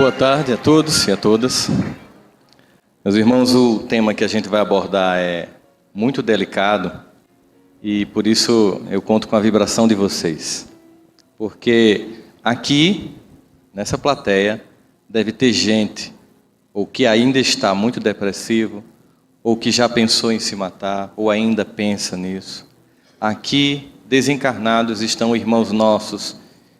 Boa tarde a todos e a todas. Meus irmãos, o tema que a gente vai abordar é muito delicado e por isso eu conto com a vibração de vocês. Porque aqui, nessa plateia, deve ter gente ou que ainda está muito depressivo, ou que já pensou em se matar, ou ainda pensa nisso. Aqui, desencarnados, estão irmãos nossos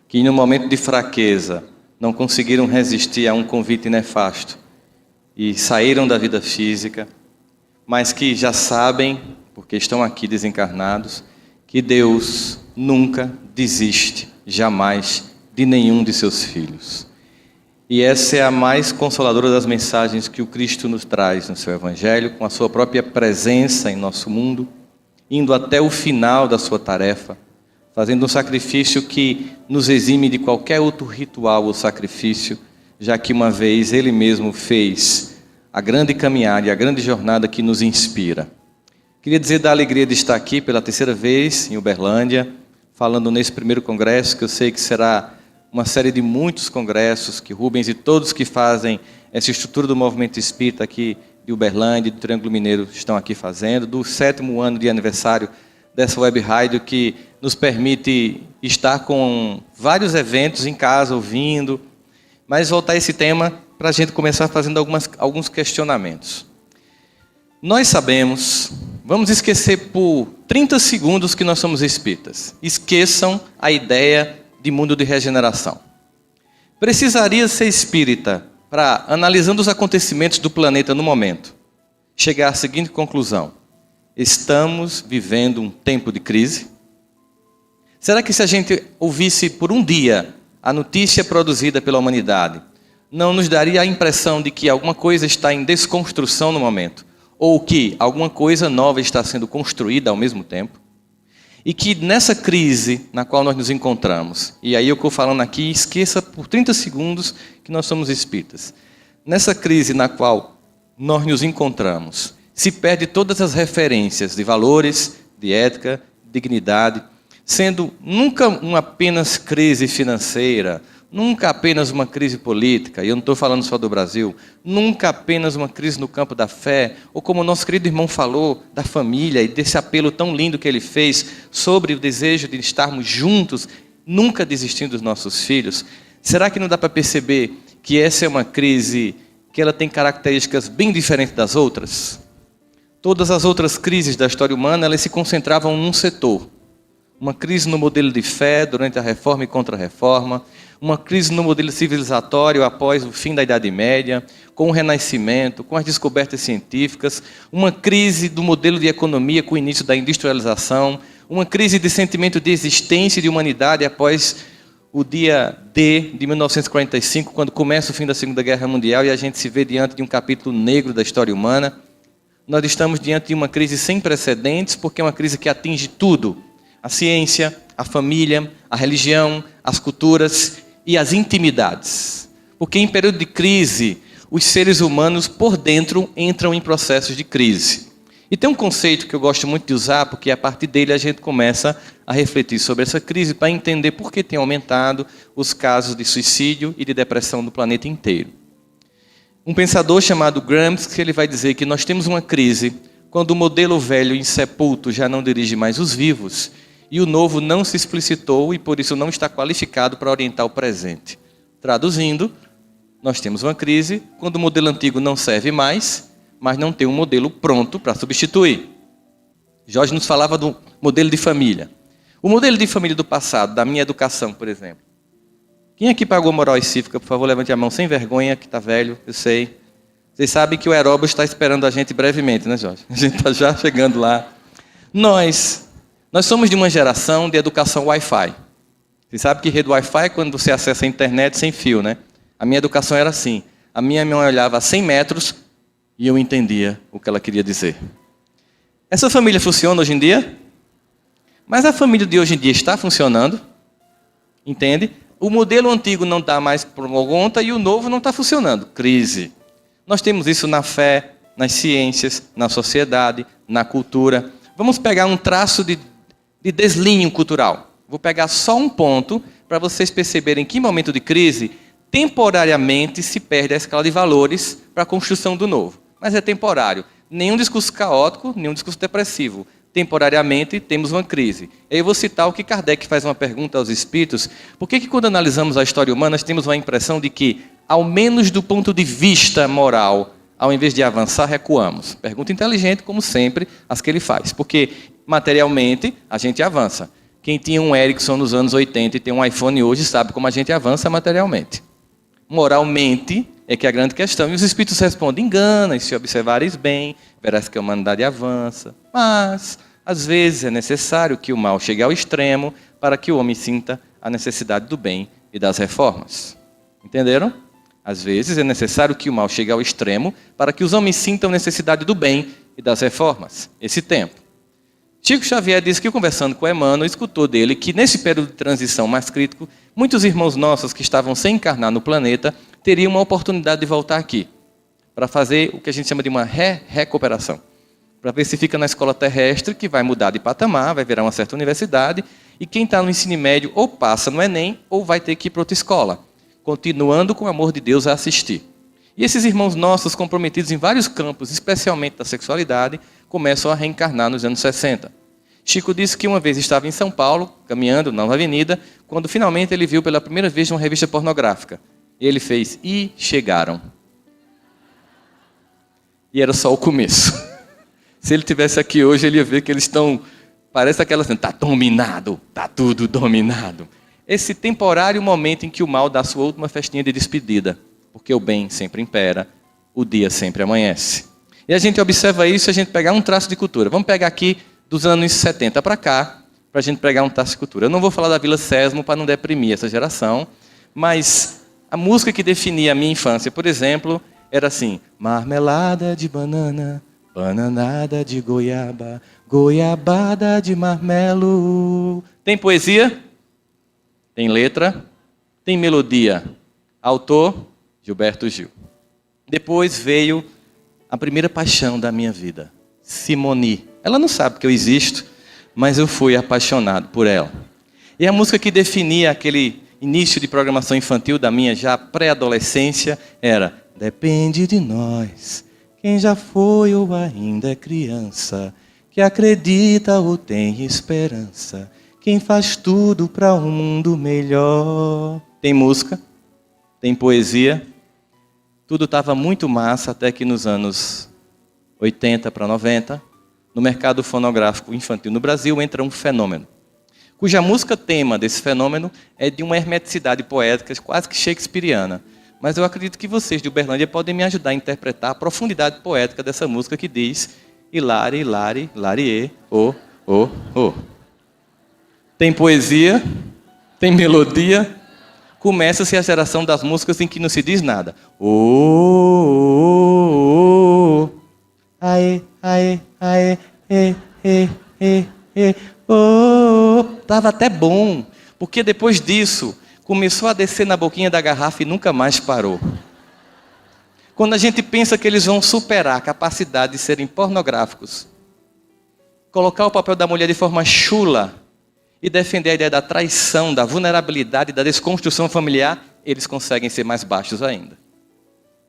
que, no momento de fraqueza, não conseguiram resistir a um convite nefasto e saíram da vida física, mas que já sabem, porque estão aqui desencarnados, que Deus nunca desiste, jamais, de nenhum de seus filhos. E essa é a mais consoladora das mensagens que o Cristo nos traz no seu Evangelho, com a sua própria presença em nosso mundo, indo até o final da sua tarefa, fazendo um sacrifício que nos exime de qualquer outro ritual ou sacrifício, já que uma vez Ele mesmo fez a grande caminhada e a grande jornada que nos inspira. Queria dizer da alegria de estar aqui pela terceira vez em Uberlândia, falando nesse primeiro congresso, que eu sei que será uma série de muitos congressos que Rubens e todos que fazem essa estrutura do movimento espírita aqui de Uberlândia, do Triângulo Mineiro, estão aqui fazendo, do 7º ano de aniversário dessa web rádio que nos permite estar com vários eventos em casa, ouvindo, mas voltar a esse tema para a gente começar fazendo alguns questionamentos. Nós sabemos, vamos esquecer por 30 segundos que nós somos espíritas. Esqueçam a ideia de mundo de regeneração. Precisaria ser espírita para, analisando os acontecimentos do planeta no momento, chegar à seguinte conclusão: estamos vivendo um tempo de crise? Será que se a gente ouvisse por um dia a notícia produzida pela humanidade, não nos daria a impressão de que alguma coisa está em desconstrução no momento? Ou que alguma coisa nova está sendo construída ao mesmo tempo? E que nessa crise na qual nós nos encontramos, e aí eu estou falando aqui, esqueça por 30 segundos que nós somos espíritas. Nessa crise na qual nós nos encontramos, se perde todas as referências de valores, de ética, dignidade, sendo nunca uma apenas crise financeira, nunca apenas uma crise política, e eu não estou falando só do Brasil, nunca apenas uma crise no campo da fé, ou como o nosso querido irmão falou, da família, e desse apelo tão lindo que ele fez sobre o desejo de estarmos juntos, nunca desistindo dos nossos filhos. Será que não dá para perceber que essa é uma crise que ela tem características bem diferentes das outras? Todas as outras crises da história humana, elas se concentravam num setor. Uma crise no modelo de fé durante a Reforma e Contra-Reforma, uma crise no modelo civilizatório após o fim da Idade Média, com o Renascimento, com as descobertas científicas, uma crise do modelo de economia com o início da industrialização, uma crise de sentimento de existência e de humanidade após o dia D de 1945, quando começa o fim da Segunda Guerra Mundial e a gente se vê diante de um capítulo negro da história humana. Nós estamos diante de uma crise sem precedentes, porque é uma crise que atinge tudo: a ciência, a família, a religião, as culturas e as intimidades. Porque em período de crise, os seres humanos por dentro entram em processos de crise. E tem um conceito que eu gosto muito de usar, porque a partir dele a gente começa a refletir sobre essa crise para entender por que tem aumentado os casos de suicídio e de depressão no planeta inteiro. Um pensador chamado Gramsci, ele vai dizer que nós temos uma crise quando o modelo velho insepulto já não dirige mais os vivos, e o novo não se explicitou e por isso não está qualificado para orientar o presente. Traduzindo, nós temos uma crise quando o modelo antigo não serve mais, mas não tem um modelo pronto para substituir. Jorge nos falava do modelo de família. O modelo de família do passado, da minha educação, por exemplo. Quem aqui pagou moral e cívica? Por favor, levante a mão sem vergonha, que está velho, eu sei. Vocês sabem que o Aeróbio está esperando a gente brevemente, né, Jorge? A gente está já chegando lá. Nós somos de uma geração de educação Wi-Fi. Você sabe que rede Wi-Fi é quando você acessa a internet sem fio, né? A minha educação era assim. A minha mãe olhava a 100 metros e eu entendia o que ela queria dizer. Essa família funciona hoje em dia? Mas a família de hoje em dia está funcionando? Entende? O modelo antigo não dá mais por conta e o novo não está funcionando. Crise. Nós temos isso na fé, nas ciências, na sociedade, na cultura. Vamos pegar um traço de deslinho cultural. Vou pegar só um ponto para vocês perceberem que momento de crise temporariamente se perde a escala de valores para a construção do novo. Mas é temporário. Nenhum discurso caótico, nenhum discurso depressivo. Temporariamente temos uma crise. Eu vou citar o que Kardec faz uma pergunta aos espíritos. Por que quando analisamos a história humana, nós temos uma impressão de que, ao menos do ponto de vista moral, ao invés de avançar, recuamos? Pergunta inteligente, como sempre, as que ele faz. Porque, materialmente, a gente avança. Quem tinha um Ericsson nos anos 80 e tem um iPhone hoje sabe como a gente avança materialmente. Moralmente é que é a grande questão. E os espíritos respondem: engana, e se observares bem, verás que a humanidade avança. Mas, às vezes, é necessário que o mal chegue ao extremo para que o homem sinta a necessidade do bem e das reformas. Entenderam? Às vezes é necessário que o mal chegue ao extremo para que os homens sintam a necessidade do bem e das reformas. Esse tempo. Chico Xavier disse que, conversando com Emmanuel, escutou dele que, nesse período de transição mais crítico, muitos irmãos nossos que estavam sem encarnar no planeta teriam uma oportunidade de voltar aqui, para fazer o que a gente chama de uma recuperação. Para ver se fica na escola terrestre, que vai mudar de patamar, vai virar uma certa universidade, e quem está no ensino médio ou passa no Enem, ou vai ter que ir para outra escola, continuando com o amor de Deus a assistir. E esses irmãos nossos, comprometidos em vários campos, especialmente da sexualidade, começam a reencarnar nos anos 60. Chico disse que uma vez estava em São Paulo, caminhando na avenida, quando finalmente ele viu pela primeira vez uma revista pornográfica. E ele fez: e chegaram. E era só o começo. Se ele estivesse aqui hoje, ele ia ver que eles estão... Parece aquela assim: está dominado, está tudo dominado. Esse temporário momento em que o mal dá sua última festinha de despedida. Porque o bem sempre impera, o dia sempre amanhece. E a gente observa isso se a gente pegar um traço de cultura. Vamos pegar aqui dos anos 70 para cá, para a gente pegar um traço de cultura. Eu não vou falar da Vila Sésamo para não deprimir essa geração, mas a música que definia a minha infância, por exemplo, era assim: marmelada de banana, bananada de goiaba, goiabada de marmelo. Tem poesia? Tem letra? Tem melodia? Autor? Gilberto Gil. Depois veio a primeira paixão da minha vida, Simone. Ela não sabe que eu existo, mas eu fui apaixonado por ela. E a música que definia aquele início de programação infantil da minha já pré-adolescência era: depende de nós, quem já foi ou ainda é criança, que acredita ou tem esperança, quem faz tudo para um mundo melhor. Tem música, tem poesia. Tudo estava muito massa até que nos anos 80 para 90, no mercado fonográfico infantil no Brasil, entra um fenômeno, cuja música tema desse fenômeno é de uma hermeticidade poética quase que shakespeariana. Mas eu acredito que vocês de Uberlândia podem me ajudar a interpretar a profundidade poética dessa música que diz: Hilari, Hilari, Hilarie, oh, oh, oh. Tem poesia, tem melodia. Começa-se a geração das músicas em que não se diz nada. Oh, aê, aê, aê, oh. Tava até bom, porque depois disso começou a descer na boquinha da garrafa e nunca mais parou. Quando a gente pensa que eles vão superar a capacidade de serem pornográficos, colocar o papel da mulher de forma chula e defender a ideia da traição, da vulnerabilidade, da desconstrução familiar, eles conseguem ser mais baixos ainda.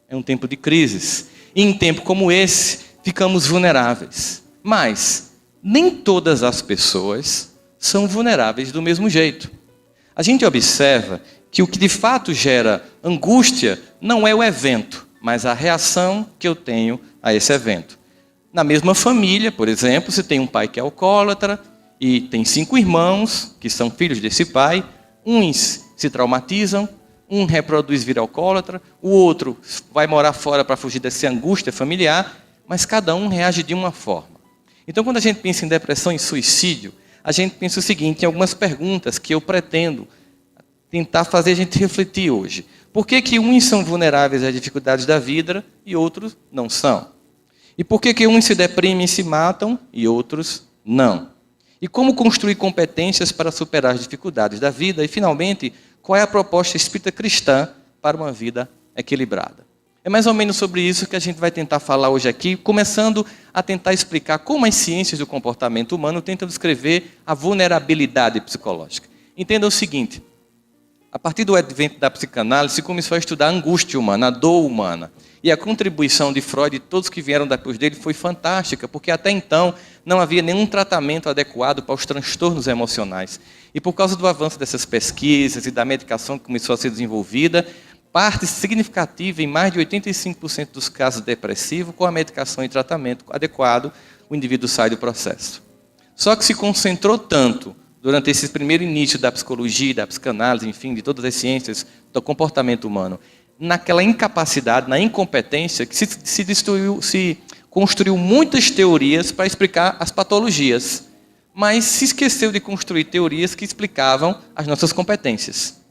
É um tempo de crises. E em tempo como esse, ficamos vulneráveis. Mas nem todas as pessoas são vulneráveis do mesmo jeito. A gente observa que o que de fato gera angústia não é o evento, mas a reação que eu tenho a esse evento. Na mesma família, por exemplo, se tem um pai que é alcoólatra, e tem 5 irmãos, que são filhos desse pai, uns se traumatizam, um reproduz vir alcoólatra, o outro vai morar fora para fugir dessa angústia familiar, mas cada um reage de uma forma. Então, quando a gente pensa em depressão e suicídio, a gente pensa o seguinte, em algumas perguntas que eu pretendo tentar fazer a gente refletir hoje. Por que uns são vulneráveis às dificuldades da vida e outros não são? E por que uns se deprimem e se matam e outros não? E como construir competências para superar as dificuldades da vida? E, finalmente, qual é a proposta espírita cristã para uma vida equilibrada? É mais ou menos sobre isso que a gente vai tentar falar hoje aqui, começando a tentar explicar como as ciências do comportamento humano tentam descrever a vulnerabilidade psicológica. Entenda o seguinte, A partir do advento da psicanálise, se começou a estudar a angústia humana, a dor humana. E a contribuição de Freud e todos que vieram depois dele foi fantástica, porque até então não havia nenhum tratamento adequado para os transtornos emocionais. E por causa do avanço dessas pesquisas e da medicação que começou a ser desenvolvida, parte significativa, em mais de 85% dos casos depressivos, com a medicação e tratamento adequado, o indivíduo sai do processo. Só que se concentrou tanto durante esse primeiro início da psicologia, da psicanálise, enfim, de todas as ciências do comportamento humano, naquela incapacidade, na incompetência, que se construiu muitas teorias para explicar as patologias, mas se esqueceu de construir teorias que explicavam as nossas competências.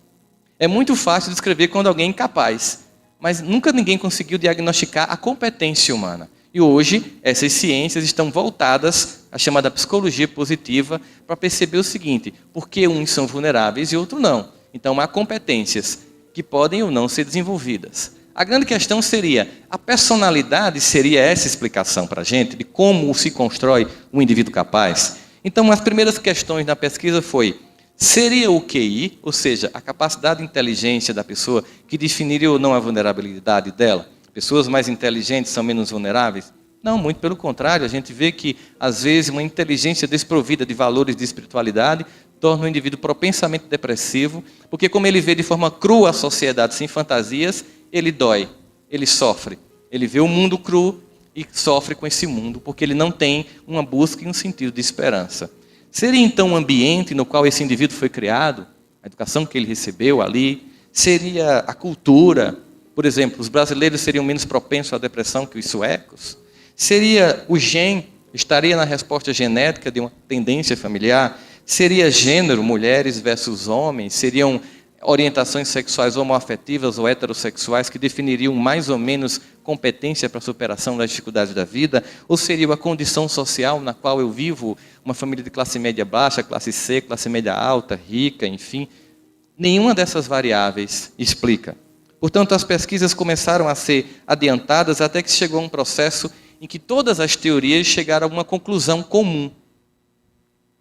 É muito fácil descrever quando alguém é incapaz, mas nunca ninguém conseguiu diagnosticar a competência humana. E hoje, essas ciências estão voltadas à chamada psicologia positiva para perceber o seguinte: por que uns são vulneráveis e outros não? Então, há competências que podem ou não ser desenvolvidas. A grande questão seria, a personalidade seria essa explicação para a gente de como se constrói um indivíduo capaz? Então, as primeiras questões na pesquisa foi, seria o QI, ou seja, a capacidade de inteligência da pessoa, que definiria ou não a vulnerabilidade dela? Pessoas mais inteligentes são menos vulneráveis? Não, muito pelo contrário. A gente vê que, às vezes, uma inteligência desprovida de valores de espiritualidade torna o indivíduo propensamente depressivo, porque como ele vê de forma crua a sociedade sem fantasias, ele dói, ele sofre. Ele vê o mundo cru e sofre com esse mundo, porque ele não tem uma busca e um sentido de esperança. Seria então o ambiente no qual esse indivíduo foi criado, a educação que ele recebeu ali, seria a cultura? Por exemplo, os brasileiros seriam menos propensos à depressão que os suecos? Seria o gene, estaria na resposta genética de uma tendência familiar? Seria gênero, mulheres versus homens? Seriam orientações sexuais homoafetivas ou heterossexuais que definiriam mais ou menos competência para a superação das dificuldades da vida? Ou seria a condição social na qual eu vivo, uma família de classe média baixa, classe C, classe média alta, rica, enfim? Nenhuma dessas variáveis explica. Portanto, as pesquisas começaram a ser adiantadas até que chegou a um processo em que todas as teorias chegaram a uma conclusão comum.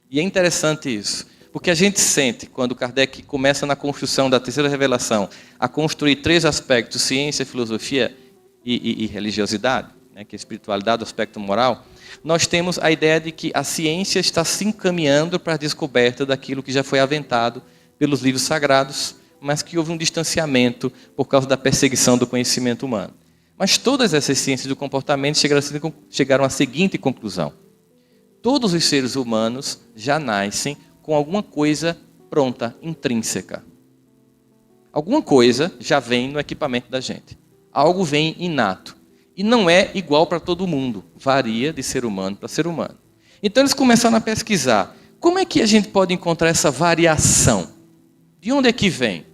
E é interessante isso, porque a gente sente, quando Kardec começa na construção da terceira revelação, a construir três aspectos, ciência, filosofia e religiosidade, né, que é a espiritualidade, o aspecto moral, nós temos a ideia de que a ciência está se encaminhando para a descoberta daquilo que já foi aventado pelos livros sagrados, mas que houve um distanciamento por causa da perseguição do conhecimento humano. Mas todas essas ciências do comportamento chegaram à seguinte conclusão: todos os seres humanos já nascem com alguma coisa pronta, intrínseca. Alguma coisa já vem no equipamento da gente. Algo vem inato. E não é igual para todo mundo. Varia de ser humano para ser humano. Então eles começaram a pesquisar. Como é que a gente pode encontrar essa variação? De onde é que vem?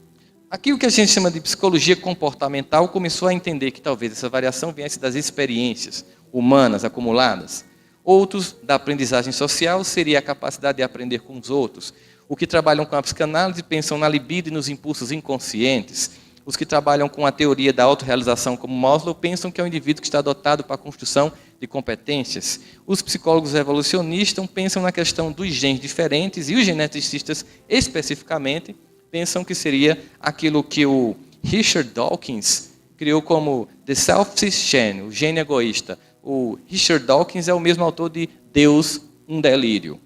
Aquilo que a gente chama de psicologia comportamental começou a entender que talvez essa variação viesse das experiências humanas acumuladas. Outros, da aprendizagem social, seria a capacidade de aprender com os outros. Os que trabalham com a psicanálise pensam na libido e nos impulsos inconscientes. Os que trabalham com a teoria da autorrealização, como Maslow, pensam que é um indivíduo que está dotado para a construção de competências. Os psicólogos evolucionistas pensam na questão dos genes diferentes e os geneticistas, especificamente, pensam que seria aquilo que o Richard Dawkins criou como The Selfish Gene, o gene egoísta. O Richard Dawkins é o mesmo autor de Deus, um Delírio.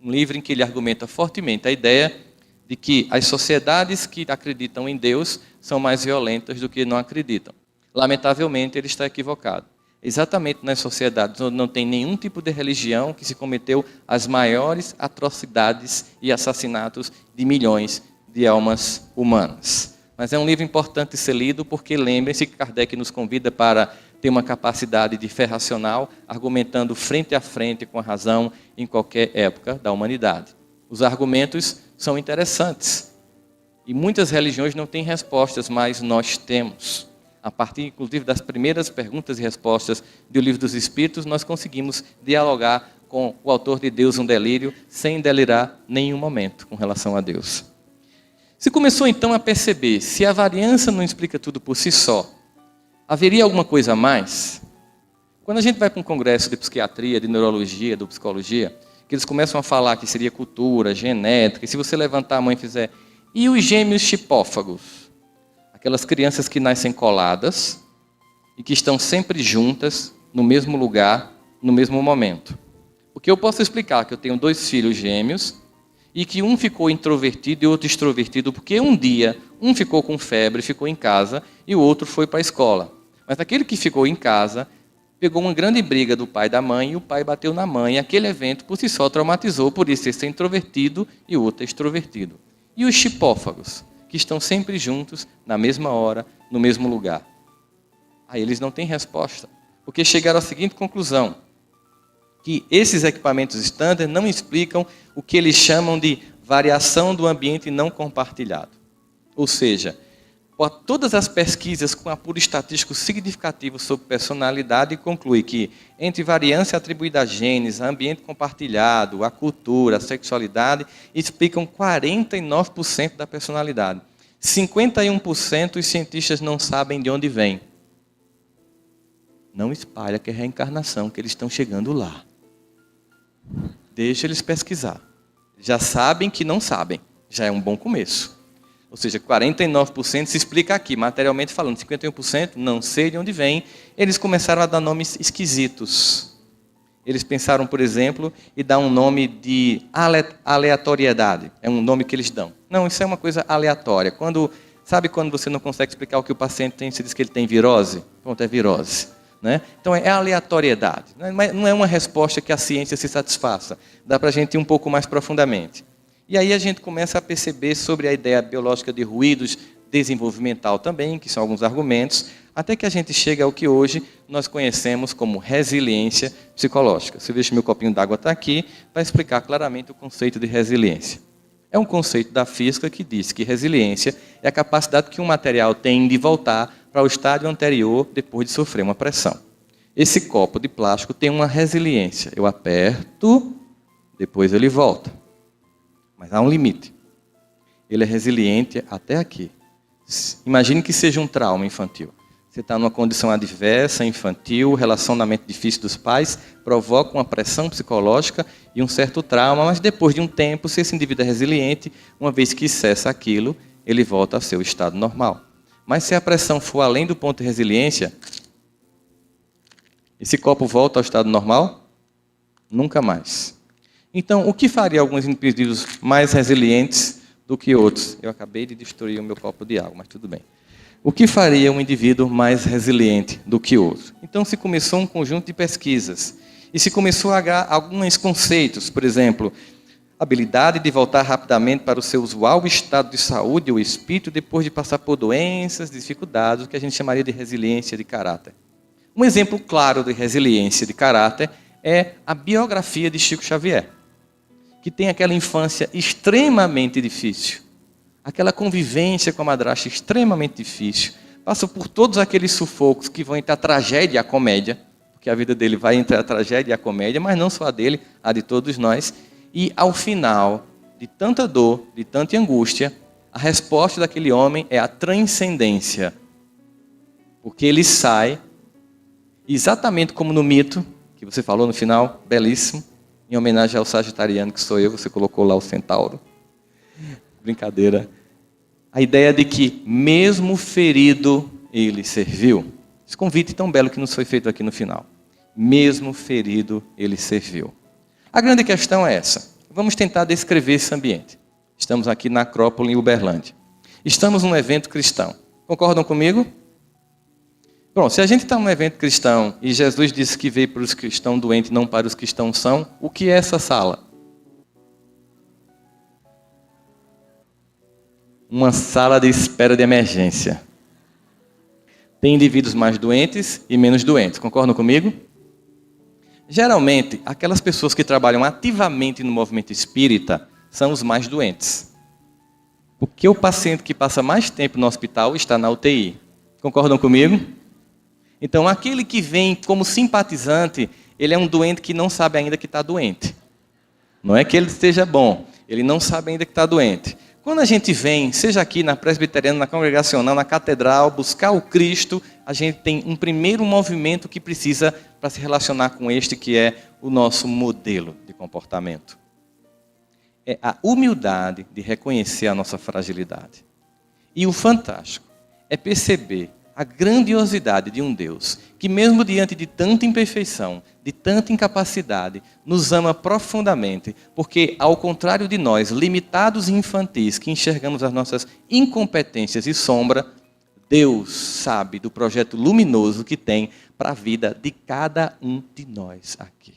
Um livro em que ele argumenta fortemente a ideia de que as sociedades que acreditam em Deus são mais violentas do que não acreditam. Lamentavelmente, ele está equivocado. Exatamente nas sociedades onde não tem nenhum tipo de religião que se cometeu as maiores atrocidades e assassinatos de milhões de almas humanas. Mas é um livro importante ser lido porque lembrem-se que Kardec nos convida para ter uma capacidade de fé racional, argumentando frente a frente com a razão em qualquer época da humanidade. Os argumentos são interessantes e muitas religiões não têm respostas, mas nós temos. A partir, inclusive, das primeiras perguntas e respostas do Livro dos Espíritos, nós conseguimos dialogar com o autor de Deus, um Delírio, sem delirar nenhum momento com relação a Deus. Se começou então a perceber, se a variância não explica tudo por si só, haveria alguma coisa a mais? Quando a gente vai para um congresso de psiquiatria, de neurologia, de psicologia, que eles começam a falar que seria cultura, genética, e se você levantar a mão e fizer E os gêmeos chipófagos? Aquelas crianças que nascem coladas e que estão sempre juntas, no mesmo lugar, no mesmo momento. Porque eu posso explicar que eu tenho 2 filhos gêmeos e que um ficou introvertido e outro extrovertido, porque um dia um ficou com febre, ficou em casa, e o outro foi para a escola. Mas aquele que ficou em casa pegou uma grande briga do pai e da mãe, e o pai bateu na mãe, e aquele evento por si só traumatizou, por isso ele ser introvertido e o outro é extrovertido. E os chipófagos, que estão sempre juntos, na mesma hora, no mesmo lugar? Aí eles não têm resposta, porque chegaram à seguinte conclusão: que esses equipamentos standard não explicam o que eles chamam de variação do ambiente não compartilhado. Ou seja, por todas as pesquisas com apuro estatístico significativo sobre personalidade, conclui que entre variância atribuída a genes, a ambiente compartilhado, a cultura, a sexualidade, explicam 49% da personalidade. 51% os cientistas não sabem de onde vem. Não espalha que é reencarnação, que eles estão chegando lá. Deixa eles pesquisar. Já sabem que não sabem. Já é um bom começo. Ou seja, 49% se explica aqui, materialmente falando. 51% não sei de onde vem. Eles começaram a dar nomes esquisitos. Eles pensaram, por exemplo, em dar um nome de aleatoriedade. É um nome que eles dão. Não, isso é uma coisa aleatória. Sabe quando você não consegue explicar o que o paciente tem, você diz que ele tem virose? Pronto, é virose. Né? Então é aleatoriedade. Não é uma resposta que a ciência se satisfaça. Dá para a gente ir um pouco mais profundamente. E aí a gente começa a perceber sobre a ideia biológica de ruídos, desenvolvimental também, que são alguns argumentos, até que a gente chega ao que hoje nós conhecemos como resiliência psicológica. Se eu vejo que meu copinho d'água está aqui, vai explicar claramente o conceito de resiliência. É um conceito da física que diz que resiliência é a capacidade que um material tem de voltar para o estádio anterior depois de sofrer uma pressão. Esse copo de plástico tem uma resiliência. Eu aperto, depois ele volta. Mas há um limite. Ele é resiliente até aqui. Imagine que seja um trauma infantil. Você está numa condição adversa, infantil, relacionamento difícil dos pais, provoca uma pressão psicológica e um certo trauma, mas depois de um tempo, se esse indivíduo é resiliente, uma vez que cessa aquilo, ele volta ao seu estado normal. Mas se a pressão for além do ponto de resiliência, esse copo volta ao estado normal? Nunca mais. Então, o que faria alguns indivíduos mais resilientes do que outros? Eu acabei de destruir o meu copo de água, mas tudo bem. O que faria um indivíduo mais resiliente do que outro? Então, se começou um conjunto de pesquisas. E se começou a agregar alguns conceitos, por exemplo, habilidade de voltar rapidamente para o seu usual estado de saúde ou espírito depois de passar por doenças, dificuldades, o que a gente chamaria de resiliência de caráter. Um exemplo claro de resiliência de caráter é a biografia de Chico Xavier, que tem aquela infância extremamente difícil, aquela convivência com a madrasta extremamente difícil, passa por todos aqueles sufocos que vão entre a tragédia e a comédia, porque a vida dele vai entre a tragédia e a comédia, mas não só a dele, a de todos nós. E ao final de tanta dor, de tanta angústia, a resposta daquele homem é a transcendência. Porque ele sai, exatamente como no mito, que você falou no final, belíssimo, em homenagem ao sagitariano que sou eu, você colocou lá o centauro. Brincadeira. A ideia de que mesmo ferido, ele serviu. Esse convite tão belo que nos foi feito aqui no final. Mesmo ferido, ele serviu. A grande questão é essa. Vamos tentar descrever esse ambiente. Estamos aqui na Acrópole, em Uberlândia. Estamos num evento cristão. Concordam comigo? Pronto, se a gente está num evento cristão e Jesus disse que veio para os que estão doentes, não para os que estão sãos, o que é essa sala? Uma sala de espera de emergência. Tem indivíduos mais doentes e menos doentes. Concordam comigo? Geralmente, aquelas pessoas que trabalham ativamente no movimento espírita são os mais doentes. Porque o paciente que passa mais tempo no hospital está na UTI. Concordam comigo? Então, aquele que vem como simpatizante, ele é um doente que não sabe ainda que está doente. Não é que ele esteja bom, ele não sabe ainda que está doente. Quando a gente vem, seja aqui na presbiteriana, na congregacional, na catedral, buscar o Cristo, a gente tem um primeiro movimento que precisa para se relacionar com este que é o nosso modelo de comportamento. é a humildade de reconhecer a nossa fragilidade. E o fantástico é perceber a grandiosidade de um Deus que, mesmo diante de tanta imperfeição, de tanta incapacidade, nos ama profundamente, porque, ao contrário de nós, limitados e infantis, que enxergamos as nossas incompetências e sombra, Deus sabe do projeto luminoso que tem para a vida de cada um de nós aqui.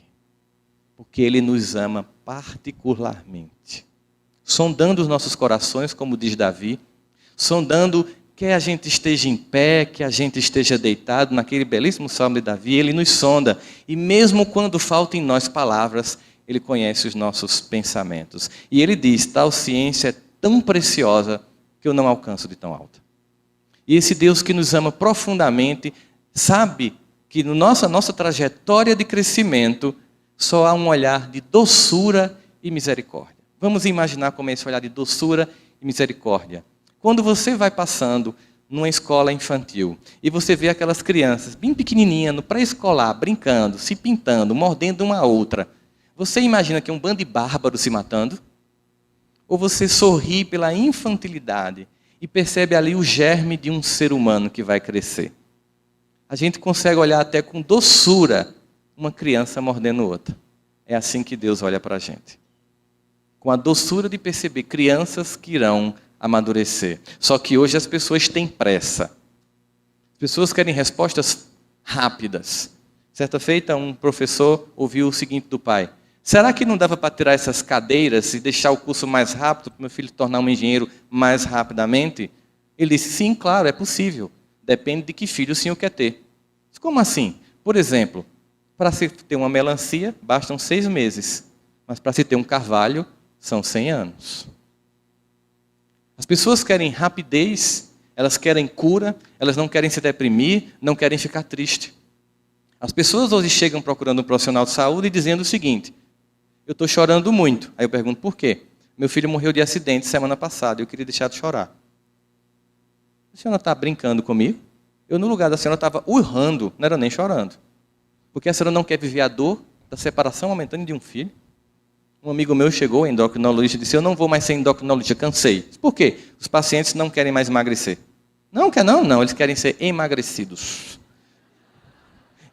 Porque Ele nos ama particularmente. Sondando os nossos corações, como diz Davi, sondando quer a gente esteja em pé, que a gente esteja deitado, naquele belíssimo salmo de Davi, Ele nos sonda. E mesmo quando faltam em nós palavras, Ele conhece os nossos pensamentos. E Ele diz, tal ciência é tão preciosa que eu não alcanço de tão alta. E esse Deus que nos ama profundamente, sabe que na nossa trajetória de crescimento, só há um olhar de doçura e misericórdia. Vamos imaginar como é esse olhar de doçura e misericórdia. Quando você vai passando numa escola infantil e você vê aquelas crianças bem pequenininhas, no pré-escolar, brincando, se pintando, mordendo uma a outra, você imagina que é um bando de bárbaros se matando? Ou você sorri pela infantilidade e percebe ali o germe de um ser humano que vai crescer? A gente consegue olhar até com doçura uma criança mordendo outra. É assim que Deus olha para a gente. Com a doçura de perceber crianças que irão amadurecer. Só que hoje as pessoas têm pressa. As pessoas querem respostas rápidas. Certa feita, um professor ouviu o seguinte do pai: será que não dava para tirar essas cadeiras e deixar o curso mais rápido, para meu filho se tornar um engenheiro mais rapidamente? Ele disse, sim, claro, é possível. Depende de que filho o senhor quer ter. Como assim? Por exemplo, para se ter uma melancia, bastam 6 meses. Mas para se ter um carvalho, são 100 anos. As pessoas querem rapidez, elas querem cura, elas não querem se deprimir, não querem ficar triste. As pessoas hoje chegam procurando um profissional de saúde e dizendo o seguinte: eu estou chorando muito. Aí eu pergunto, por quê? Meu filho morreu de acidente semana passada e eu queria deixar de chorar. A senhora está brincando comigo? Eu, no lugar da senhora, estava urrando, não era nem chorando. Porque a senhora não quer viver a dor da separação momentânea de um filho? Um amigo meu chegou, endocrinologista, e disse, eu não vou mais ser endocrinologista, cansei. Por quê? Os pacientes não querem mais emagrecer. Não, quer não? Não, eles querem ser emagrecidos.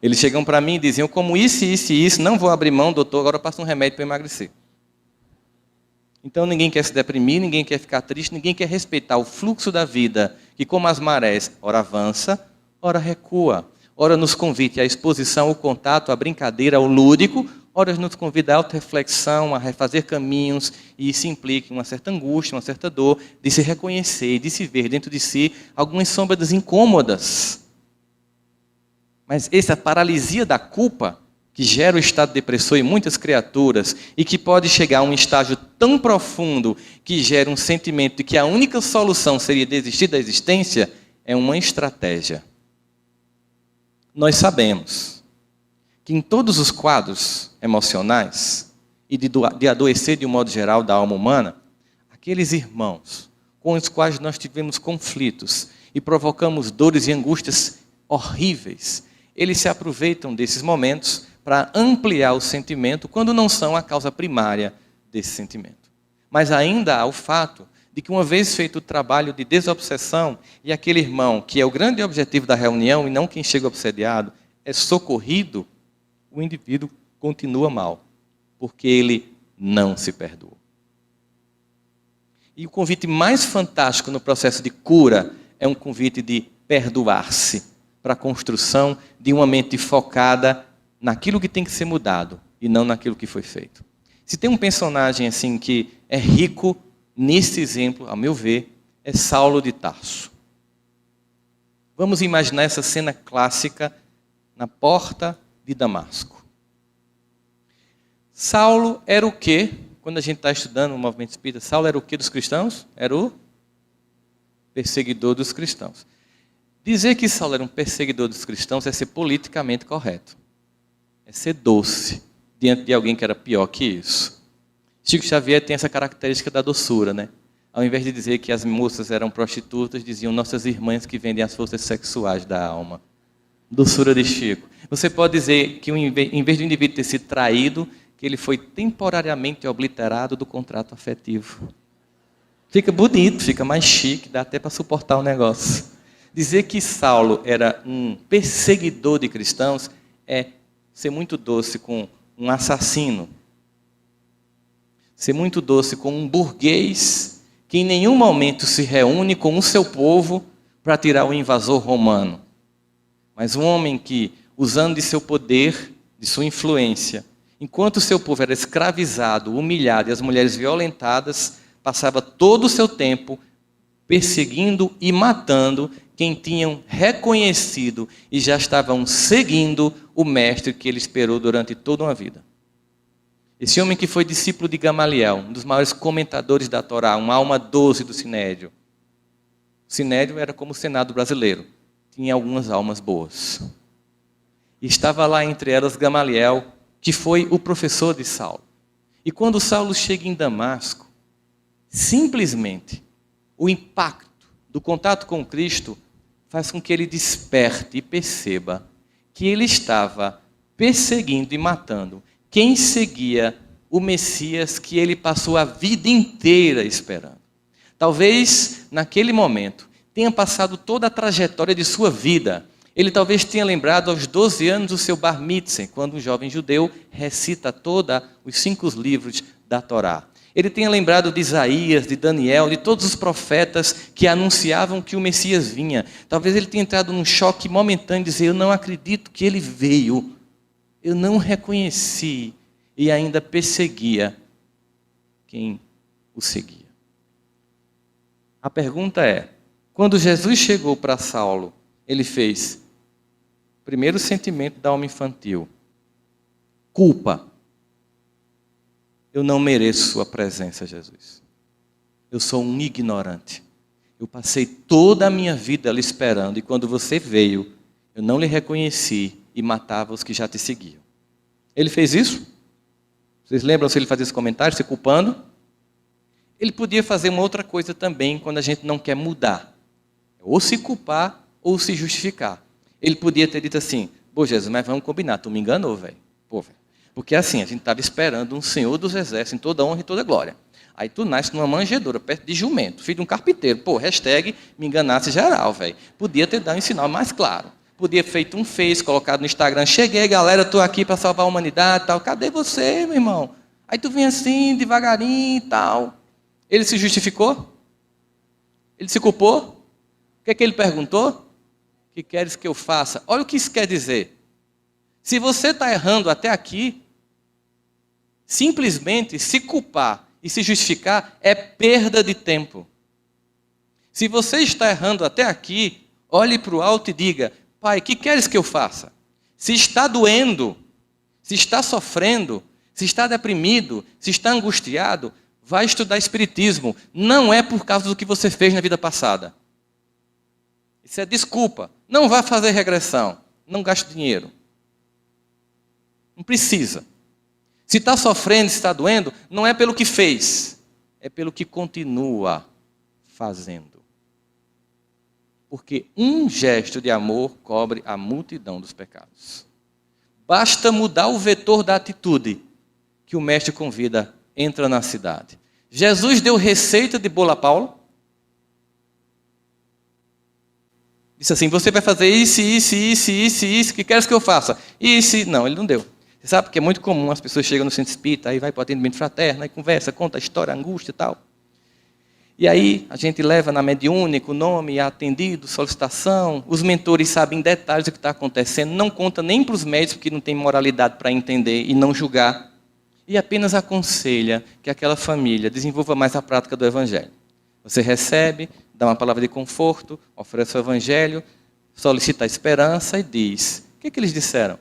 Eles chegam para mim e dizem, eu como isso, isso e isso, não vou abrir mão, doutor, agora eu passo um remédio para emagrecer. Então ninguém quer se deprimir, ninguém quer ficar triste, ninguém quer respeitar o fluxo da vida, que como as marés, ora avança, ora recua. Ora nos convida à exposição, ao contato, à brincadeira, ao lúdico, ora nos convida à auto-reflexão, a refazer caminhos, e isso implica uma certa angústia, uma certa dor, de se reconhecer, de se ver dentro de si algumas sombras incômodas. Mas essa paralisia da culpa, que gera o estado de depressão em muitas criaturas, e que pode chegar a um estágio tão profundo, que gera um sentimento de que a única solução seria desistir da existência, é uma estratégia. Nós sabemos que em todos os quadros emocionais e de adoecer de um modo geral da alma humana, aqueles irmãos com os quais nós tivemos conflitos e provocamos dores e angústias horríveis, eles se aproveitam desses momentos para ampliar o sentimento quando não são a causa primária desse sentimento. Mas ainda há o fato de que uma vez feito o trabalho de desobsessão e aquele irmão, que é o grande objetivo da reunião e não quem chega obsediado, é socorrido, o indivíduo continua mal, porque ele não se perdoou. E o convite mais fantástico no processo de cura é um convite de perdoar-se para a construção de uma mente focada naquilo que tem que ser mudado e não naquilo que foi feito. Se tem um personagem assim que é rico nesse exemplo, ao meu ver, é Saulo de Tarso. Vamos imaginar essa cena clássica na porta de Damasco. Saulo era o quê? Quando a gente está estudando o movimento espírita, Saulo era o quê dos cristãos? Era o perseguidor dos cristãos. Dizer que Saulo era um perseguidor dos cristãos é ser politicamente correto. É ser doce diante de alguém que era pior que isso. Chico Xavier tem essa característica da doçura, né? Ao invés de dizer que as moças eram prostitutas, diziam nossas irmãs que vendem as forças sexuais da alma. Doçura de Chico. Você pode dizer que em vez de um indivíduo ter sido traído, porque ele foi temporariamente obliterado do contrato afetivo. Fica bonito, fica mais chique, dá até para suportar o negócio. Dizer que Saulo era um perseguidor de cristãos é ser muito doce com um assassino. Ser muito doce com um burguês que em nenhum momento se reúne com o seu povo para tirar o invasor romano. Mas um homem que, usando de seu poder, de sua influência, enquanto o seu povo era escravizado, humilhado e as mulheres violentadas, passava todo o seu tempo perseguindo e matando quem tinham reconhecido e já estavam seguindo o mestre que ele esperou durante toda uma vida. Esse homem que foi discípulo de Gamaliel, um dos maiores comentadores da Torá, uma alma doce do Sinédrio. O Sinédrio era como o Senado brasileiro, tinha algumas almas boas. E estava lá entre elas Gamaliel, que foi o professor de Saulo. E quando Saulo chega em Damasco, simplesmente o impacto do contato com Cristo faz com que ele desperte e perceba que ele estava perseguindo e matando quem seguia o Messias que ele passou a vida inteira esperando. Talvez, naquele momento, tenha passado toda a trajetória de sua vida. Ele talvez tenha lembrado aos 12 anos o seu bar mitzvah, quando um jovem judeu recita todos os 5 livros da Torá. Ele tenha lembrado de Isaías, de Daniel, de todos os profetas que anunciavam que o Messias vinha. Talvez ele tenha entrado num choque momentâneo de dizer, eu não acredito que ele veio. Eu não reconheci e ainda perseguia quem o seguia. A pergunta é, quando Jesus chegou para Saulo, ele fez, primeiro sentimento da alma infantil, culpa. Eu não mereço sua presença, Jesus. Eu sou um ignorante. Eu passei toda a minha vida ali esperando, e quando você veio, eu não lhe reconheci e matava os que já te seguiam. Ele fez isso? Vocês lembram se ele fazia esse comentário, se culpando? Ele podia fazer uma outra coisa também quando a gente não quer mudar. Ou se culpar, ou se justificar. Ele podia ter dito assim, pô Jesus, mas vamos combinar, tu me enganou, velho. Pô, velho. Porque assim, a gente estava esperando um Senhor dos Exércitos em toda honra e toda glória. Aí tu nasce numa manjedoura, perto de jumento, filho de um carpinteiro. Pô, hashtag me enganasse geral, velho. Podia ter dado um sinal mais claro. Podia ter feito um Face, colocado no Instagram. Cheguei, galera, estou aqui para salvar a humanidade e tal. Cadê você, meu irmão? Aí tu vem assim, devagarinho e tal. Ele se justificou? Ele se culpou? O que é que ele perguntou? O que queres que eu faça? Olha o que isso quer dizer. Se você está errando até aqui, simplesmente se culpar e se justificar é perda de tempo. Se você está errando até aqui, olhe para o alto e diga, Pai, o que queres que eu faça? Se está doendo, se está sofrendo, se está deprimido, se está angustiado, vai estudar Espiritismo. Não é por causa do que você fez na vida passada. Isso é desculpa. Não vá fazer regressão. Não gaste dinheiro. Não precisa. Se está sofrendo, se está doendo, não é pelo que fez. É pelo que continua fazendo. Porque um gesto de amor cobre a multidão dos pecados. Basta mudar o vetor da atitude que o mestre convida, entra na cidade. Jesus deu receita de bolo a Paulo. Disse assim, você vai fazer isso, que queres que eu faça? Isso, não, ele não deu. Você sabe que é muito comum, as pessoas chegam no centro espírita, aí vai para o atendimento fraterno, aí conversa, conta a história, a angústia e tal. E aí a gente leva na mediúnica o nome, atendido, solicitação, os mentores sabem em detalhes o que está acontecendo, não conta nem para os médicos, porque não tem moralidade para entender e não julgar, e apenas aconselha que aquela família desenvolva mais a prática do Evangelho. Você recebe, dá uma palavra de conforto, oferece o Evangelho, solicita a esperança e diz, o que eles disseram?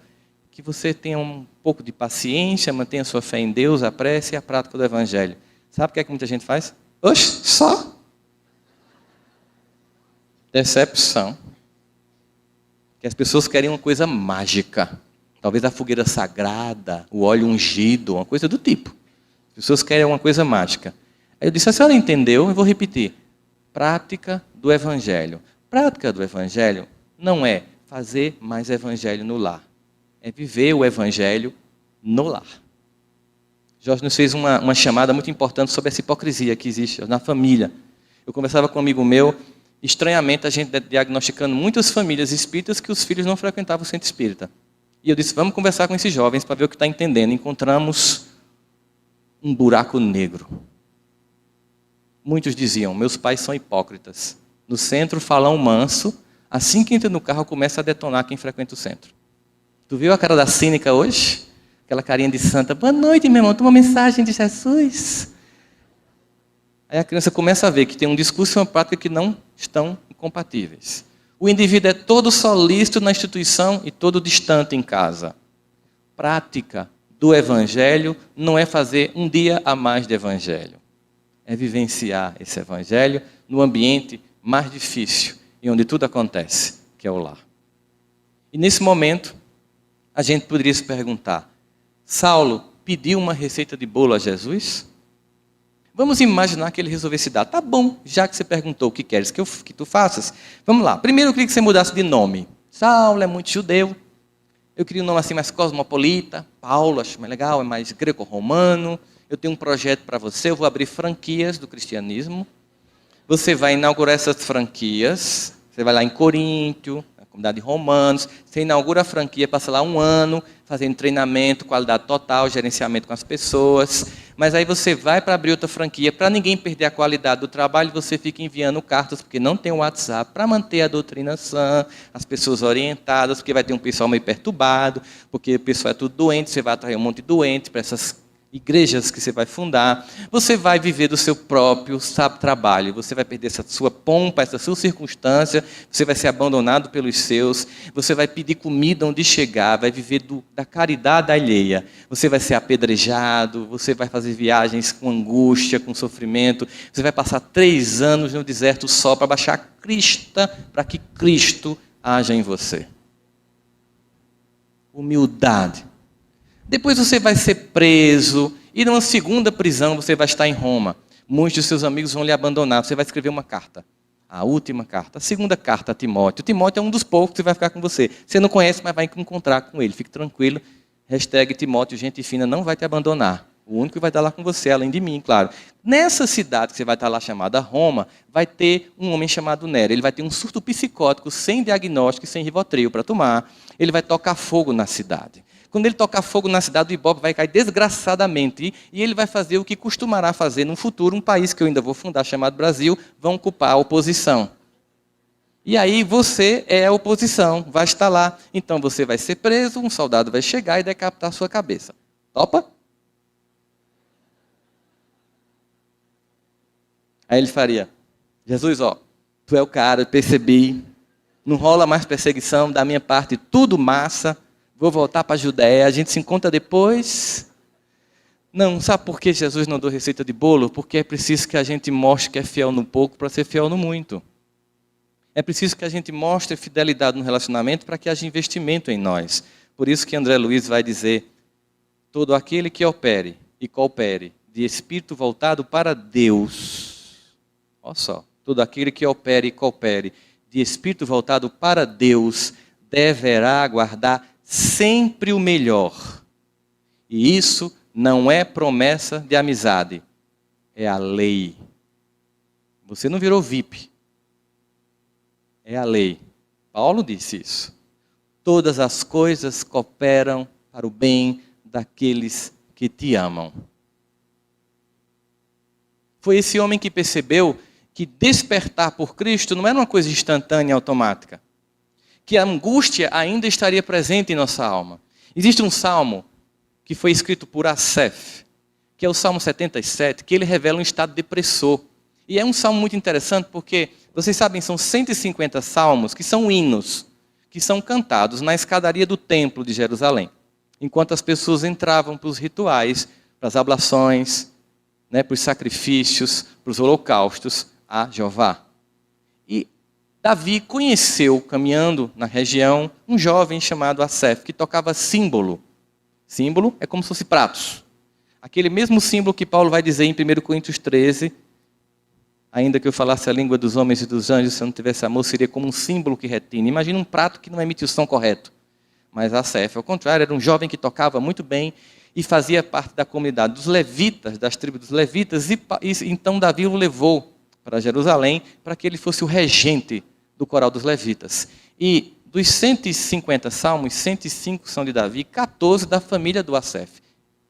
Que você tenha um pouco de paciência, mantenha sua fé em Deus, a prece e a prática do Evangelho. Sabe o que é que muita gente faz? Oxe, só? Decepção. Que as pessoas querem uma coisa mágica. Talvez a fogueira sagrada, o óleo ungido, uma coisa do tipo. As pessoas querem uma coisa mágica. Aí eu disse, a senhora entendeu? Eu vou repetir. Prática do Evangelho. Prática do Evangelho não é fazer mais Evangelho no lar. É viver o Evangelho no lar. Jorge nos fez uma chamada muito importante sobre essa hipocrisia que existe na família. Eu conversava com um amigo meu, estranhamente a gente diagnosticando muitas famílias espíritas que os filhos não frequentavam o centro espírita. E eu disse, vamos conversar com esses jovens para ver o que está entendendo. Encontramos um buraco negro. Muitos diziam, meus pais são hipócritas. No centro falam manso, assim que entra no carro começa a detonar quem frequenta o centro. Tu viu a cara da cínica hoje? Aquela carinha de santa, boa noite, meu irmão, toma uma mensagem de Jesus. Aí a criança começa a ver que tem um discurso e uma prática que não estão incompatíveis. O indivíduo é todo solícito na instituição e todo distante em casa. Prática do evangelho não é fazer um dia a mais de evangelho. É vivenciar esse evangelho no ambiente mais difícil e onde tudo acontece, que é o lar. E nesse momento, a gente poderia se perguntar, Saulo pediu uma receita de bolo a Jesus? Vamos imaginar que ele resolvesse dar. Tá bom, já que você perguntou o que queres que tu faças. Vamos lá. Primeiro eu queria que você mudasse de nome. Saulo é muito judeu. Eu queria um nome assim mais cosmopolita. Paulo, acho mais legal, é mais greco-romano. Eu tenho um projeto para você, eu vou abrir franquias do cristianismo. Você vai inaugurar essas franquias. Você vai lá em Coríntio, na comunidade de Romanos. Você inaugura a franquia, passa lá 1 ano, fazendo treinamento, qualidade total, gerenciamento com as pessoas. Mas aí você vai para abrir outra franquia, para ninguém perder a qualidade do trabalho, você fica enviando cartas, porque não tem o WhatsApp, para manter a doutrina sã, as pessoas orientadas, porque vai ter um pessoal meio perturbado, porque o pessoal é tudo doente, você vai atrair um monte de doente para essas igrejas que você vai fundar. Você vai viver do seu próprio trabalho, você vai perder essa sua pompa, essa sua circunstância, você vai ser abandonado pelos seus, você vai pedir comida onde chegar, vai viver da caridade alheia, você vai ser apedrejado, você vai fazer viagens com angústia, com sofrimento, você vai passar 3 anos no deserto só para baixar a crista, para que Cristo haja em você. Humildade. Depois você vai ser preso, e numa segunda prisão você vai estar em Roma. Muitos dos seus amigos vão lhe abandonar, você vai escrever uma carta. A última carta, a segunda carta a Timóteo. Timóteo é um dos poucos que vai ficar com você. Você não conhece, mas vai encontrar com ele. Fique tranquilo. #Timóteo, gente fina, não vai te abandonar. O único que vai estar lá com você, além de mim, claro. Nessa cidade que você vai estar lá, chamada Roma, vai ter um homem chamado Nero. Ele vai ter um surto psicótico, sem diagnóstico e sem Rivotril para tomar. Ele vai tocar fogo na cidade. Quando ele tocar fogo na cidade, o Ibope vai cair desgraçadamente e ele vai fazer o que costumará fazer no futuro um país que eu ainda vou fundar, chamado Brasil, vão ocupar a oposição. E aí você é a oposição, vai estar lá. Então você vai ser preso, um soldado vai chegar e decapitar a sua cabeça. Topa? Aí ele faria, Jesus, ó, tu é o cara, eu percebi, não rola mais perseguição da minha parte, tudo massa. Vou voltar para a Judéia, a gente se encontra depois. Não, sabe por que Jesus não deu receita de bolo? Porque é preciso que a gente mostre que é fiel no pouco para ser fiel no muito. É preciso que a gente mostre fidelidade no relacionamento para que haja investimento em nós. Por isso que André Luiz vai dizer, todo aquele que opere e coopere de espírito voltado para Deus. Olha só, todo aquele que opere e coopere de espírito voltado para Deus deverá aguardar sempre o melhor. E isso não é promessa de amizade, é a lei. Você não virou VIP. É a lei. Paulo disse isso. Todas as coisas cooperam para o bem daqueles que te amam. Foi esse homem que percebeu que despertar por Cristo não era uma coisa instantânea e automática. Que a angústia ainda estaria presente em nossa alma. Existe um salmo que foi escrito por Asaf, que é o Salmo 77, que ele revela um estado depressor. E é um salmo muito interessante porque, vocês sabem, são 150 salmos que são hinos, que são cantados na escadaria do templo de Jerusalém, enquanto as pessoas entravam para os rituais, para as ablações, para os sacrifícios, para os holocaustos a Jeová. E Davi conheceu, caminhando na região, um jovem chamado Asaf, que tocava símbolo. Símbolo é como se fosse pratos. Aquele mesmo símbolo que Paulo vai dizer em 1 Coríntios 13, ainda que eu falasse a língua dos homens e dos anjos, se eu não tivesse amor, seria como um símbolo que retina. Imagina um prato que não emite o som correto. Mas Asaf, ao contrário, era um jovem que tocava muito bem. e fazia parte da comunidade dos levitas, das tribos dos levitas, e então Davi o levou para Jerusalém para que ele fosse o regente do coral dos levitas. E dos 150 salmos, 105 são de Davi, 14 da família do Asaf,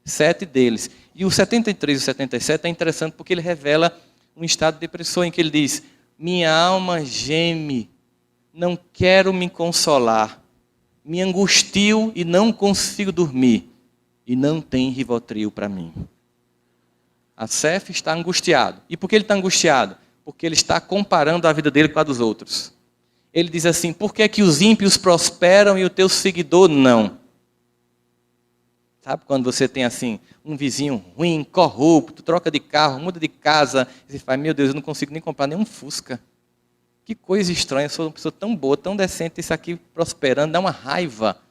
7 deles. E o 73 e o 77 é interessante porque ele revela um estado de depressão em que ele diz: minha alma geme, não quero me consolar, me angustio e não consigo dormir, e não tem Rivotril para mim. Asaf está angustiado. E por que ele está angustiado? Porque ele está comparando a vida dele com a dos outros. Ele diz assim: por que é que os ímpios prosperam e o teu seguidor não? Sabe quando você tem assim, um vizinho ruim, corrupto, troca de carro, muda de casa, e você fala: meu Deus, eu não consigo nem comprar nenhum Fusca. Que coisa estranha, eu sou uma pessoa tão boa, tão decente, isso aqui prosperando, dá uma raiva.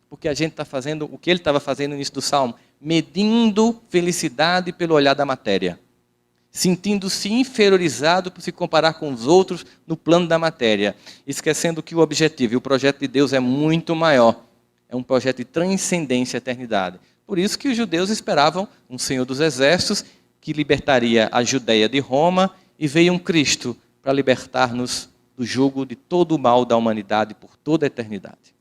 Porque a gente está fazendo o que ele estava fazendo no início do Salmo, medindo felicidade pelo olhar da matéria. Sentindo-se inferiorizado por se comparar com os outros no plano da matéria, esquecendo que o objetivo e o projeto de Deus é muito maior. É um projeto de transcendência à eternidade. Por isso que os judeus esperavam um Senhor dos Exércitos que libertaria a Judeia de Roma, e veio um Cristo para libertar-nos do jugo de todo o mal da humanidade por toda a eternidade.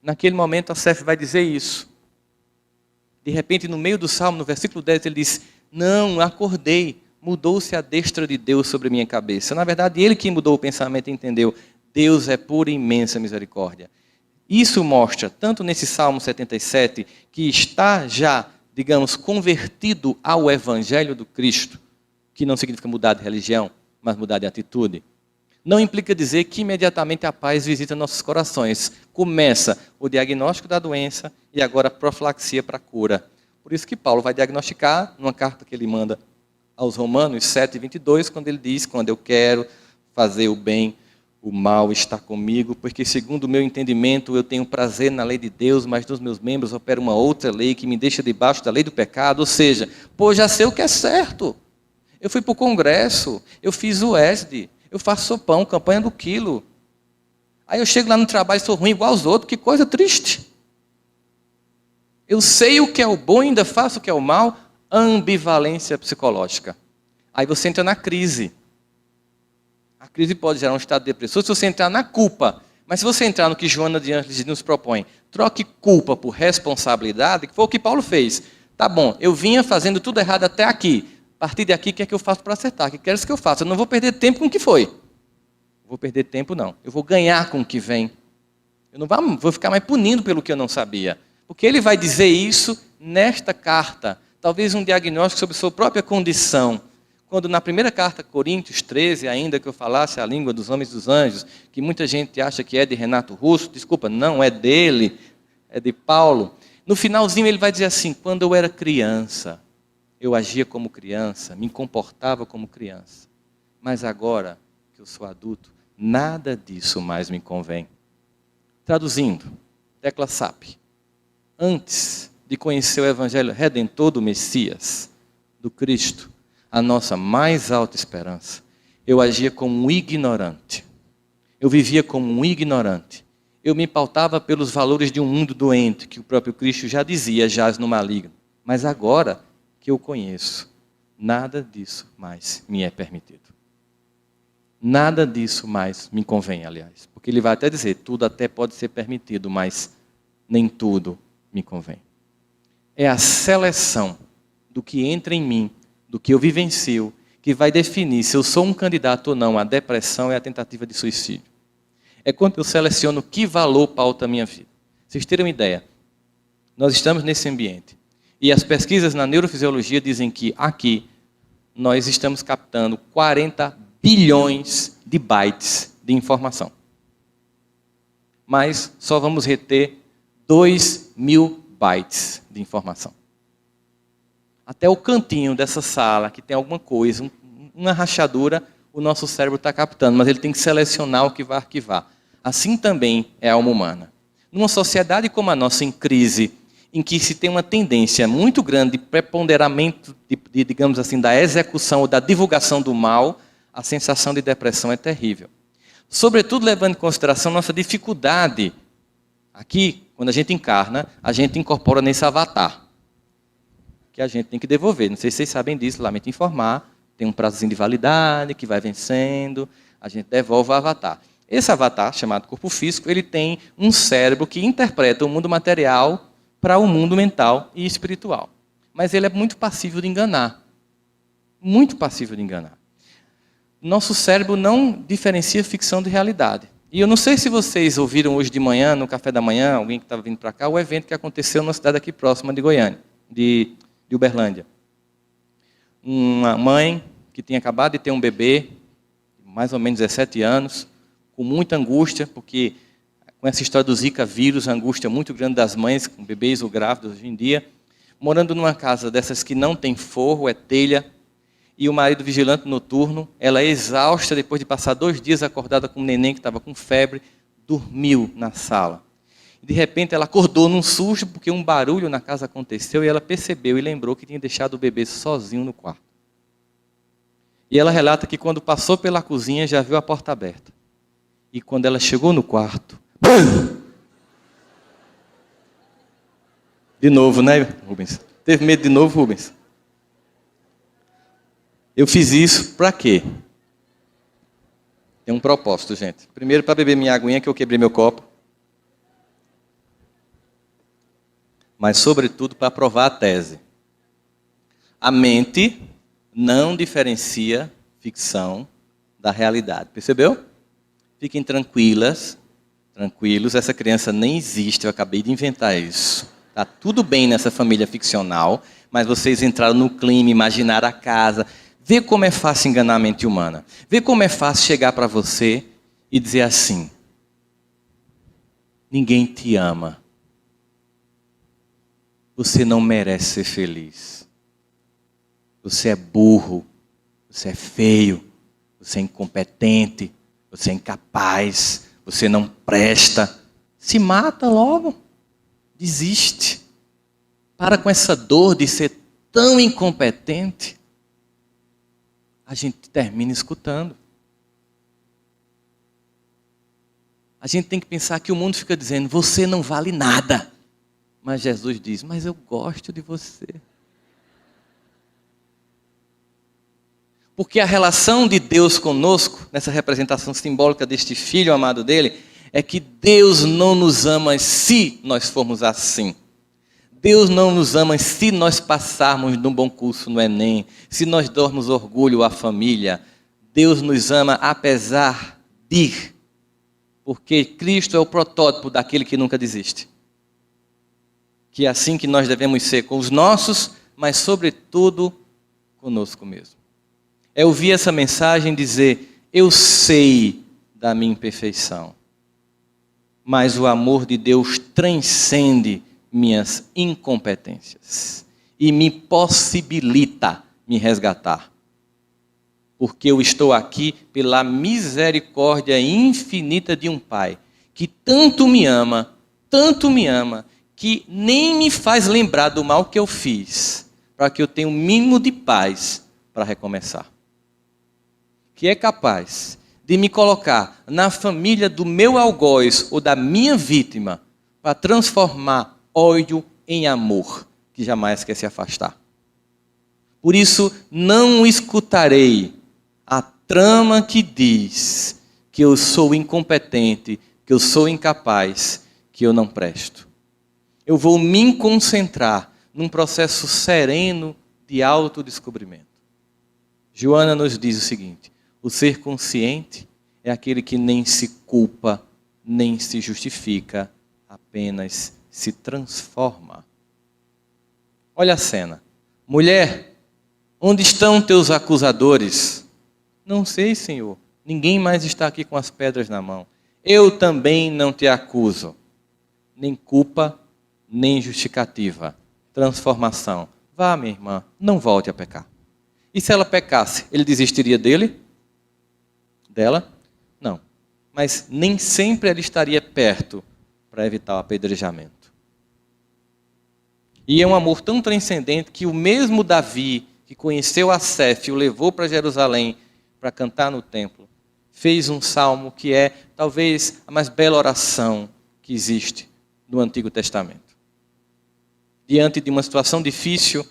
Naquele momento, Asaf vai dizer isso. De repente, no meio do Salmo, no versículo 10, ele diz: não, acordei, mudou-se a destra de Deus sobre a minha cabeça. Na verdade, ele que mudou o pensamento e entendeu: Deus é pura e imensa misericórdia. Isso mostra, tanto nesse Salmo 77, que está já, digamos, convertido ao Evangelho do Cristo, que não significa mudar de religião, mas mudar de atitude. Não implica dizer que imediatamente a paz visita nossos corações. Começa o diagnóstico da doença e agora a profilaxia para a cura. Por isso que Paulo vai diagnosticar, numa carta que ele manda aos Romanos 7:22, quando ele diz: quando eu quero fazer o bem, o mal está comigo, porque segundo o meu entendimento eu tenho prazer na lei de Deus, mas nos meus membros opera uma outra lei que me deixa debaixo da lei do pecado. Ou seja, já sei o que é certo. Eu fui para o congresso, eu fiz o ESD, eu faço sopão, campanha do quilo. Aí eu chego lá no trabalho e sou ruim igual aos outros, que coisa triste. Eu sei o que é o bom e ainda faço o que é o mal, ambivalência psicológica. Aí você entra na crise. A crise pode gerar um estado de depressão se você entrar na culpa. Mas se você entrar no que Joana de Ângeles nos propõe, troque culpa por responsabilidade, que foi o que Paulo fez. Tá bom, eu vinha fazendo tudo errado até aqui. A partir daqui, o que é que eu faço para acertar? O que queres que eu faça? Eu não vou perder tempo com o que foi. Não vou perder tempo, não. Eu vou ganhar com o que vem. Eu não vou ficar mais punindo pelo que eu não sabia. Porque ele vai dizer isso nesta carta. Talvez um diagnóstico sobre sua própria condição. Quando na primeira carta, Coríntios 13, ainda que eu falasse a língua dos homens e dos anjos, que muita gente acha que é de Renato Russo, desculpa, não é dele, é de Paulo. No finalzinho ele vai dizer assim: quando eu era criança, eu agia como criança, me comportava como criança. Mas agora que eu sou adulto, nada disso mais me convém. Traduzindo, tecla SAP. Antes de conhecer o Evangelho Redentor do Messias, do Cristo, a nossa mais alta esperança, eu agia como um ignorante. Eu vivia como um ignorante. Eu me pautava pelos valores de um mundo doente, que o próprio Cristo já dizia, jaz no maligno. Mas agora que eu conheço, nada disso mais me é permitido. Nada disso mais me convém, aliás. Porque ele vai até dizer: tudo até pode ser permitido, mas nem tudo me convém. É a seleção do que entra em mim, do que eu vivencio, que vai definir se eu sou um candidato ou não à depressão e à tentativa de suicídio. É quando eu seleciono que valor pauta a minha vida. Vocês terem uma ideia, nós estamos nesse ambiente. E as pesquisas na neurofisiologia dizem que aqui nós estamos captando 40 bilhões de bytes de informação. Mas só vamos reter 2.000 bytes de informação. Até o cantinho dessa sala, que tem alguma coisa, uma rachadura, o nosso cérebro está captando, mas ele tem que selecionar o que vai arquivar. Assim também é a alma humana. Numa sociedade como a nossa, em crise, em que se tem uma tendência muito grande de preponderamento, digamos assim, da execução ou da divulgação do mal, a sensação de depressão é terrível. Sobretudo levando em consideração nossa dificuldade, aqui, Quando a gente encarna, a gente incorpora nesse avatar, que a gente tem que devolver. Não sei se vocês sabem disso, lamento informar. Tem um prazozinho de validade que vai vencendo, a gente devolve o avatar. Esse avatar, chamado corpo físico, ele tem um cérebro que interpreta o mundo material para o mundo mental e espiritual. Mas ele é muito passível de enganar. Muito passível de enganar. Nosso cérebro não diferencia ficção de realidade. E eu não sei se vocês ouviram hoje de manhã, no café da manhã, alguém que estava vindo para cá, o evento que aconteceu numa cidade aqui próxima de Goiânia, de Uberlândia. Uma mãe que tinha acabado de ter um bebê, mais ou menos 17 anos, com muita angústia, porque com essa história do Zika vírus, a angústia muito grande das mães com bebês ou grávidos hoje em dia, morando numa casa dessas que não tem forro, é telha, e o marido vigilante noturno, ela é exausta, depois de passar 2 dias acordada com um neném que estava com febre, dormiu na sala. De repente ela acordou num susto, porque um barulho na casa aconteceu, e ela percebeu e lembrou que tinha deixado o bebê sozinho no quarto. E ela relata que quando passou pela cozinha, já viu a porta aberta. E quando ela chegou no quarto... De novo, né, Rubens? Teve medo de novo, Rubens? Eu fiz isso para quê? Tem um propósito, gente. Primeiro, para beber minha aguinha, que eu quebrei meu copo. Mas, sobretudo, para provar a tese. A mente não diferencia ficção da realidade. Percebeu? Fiquem tranquilos, essa criança nem existe, eu acabei de inventar isso. Está tudo bem nessa família ficcional, mas vocês entraram no clima, imaginaram a casa. Vê como é fácil enganar a mente humana. Vê como é fácil chegar para você e dizer assim: ninguém te ama. Você não merece ser feliz. Você é burro, você é feio, você é incompetente, você é incapaz, você não presta. Se mata logo. Desiste. Para com essa dor de ser tão incompetente. A gente termina escutando. A gente tem que pensar que o mundo fica dizendo, você não vale nada. Mas Jesus diz, mas eu gosto de você. Porque a relação de Deus conosco, nessa representação simbólica deste filho amado dele, é que Deus não nos ama se nós formos assim. Deus não nos ama se nós passarmos num bom curso no Enem, se nós darmos orgulho à família. Deus nos ama apesar de, porque Cristo é o protótipo daquele que nunca desiste. Que é assim que nós devemos ser com os nossos, mas sobretudo conosco mesmo. É ouvir essa mensagem dizer, eu sei da minha imperfeição, mas o amor de Deus transcende minhas incompetências e me possibilita me resgatar. Porque eu estou aqui pela misericórdia infinita de um Pai que tanto me ama, que nem me faz lembrar do mal que eu fiz, para que eu tenha um mínimo de paz para recomeçar. Que é capaz de me colocar na família do meu algoz ou da minha vítima para transformar ódio em amor, que jamais quer se afastar. Por isso, não escutarei a trama que diz que eu sou incompetente, que eu sou incapaz, que eu não presto. Eu vou me concentrar num processo sereno de autodescobrimento. Joana nos diz o seguinte, o ser consciente é aquele que nem se culpa, nem se justifica, apenas se transforma. Olha a cena. Mulher, onde estão teus acusadores? Não sei, Senhor. Ninguém mais está aqui com as pedras na mão. Eu também não te acuso. Nem culpa, nem justificativa. Transformação. Vá, minha irmã, não volte a pecar. E se ela pecasse, ele desistiria dele? Dela? Não. Mas nem sempre ela estaria perto para evitar o apedrejamento. E é um amor tão transcendente que o mesmo Davi, que conheceu Asaf e o levou para Jerusalém para cantar no templo, fez um salmo que é talvez a mais bela oração que existe no Antigo Testamento. Diante de uma situação difícil,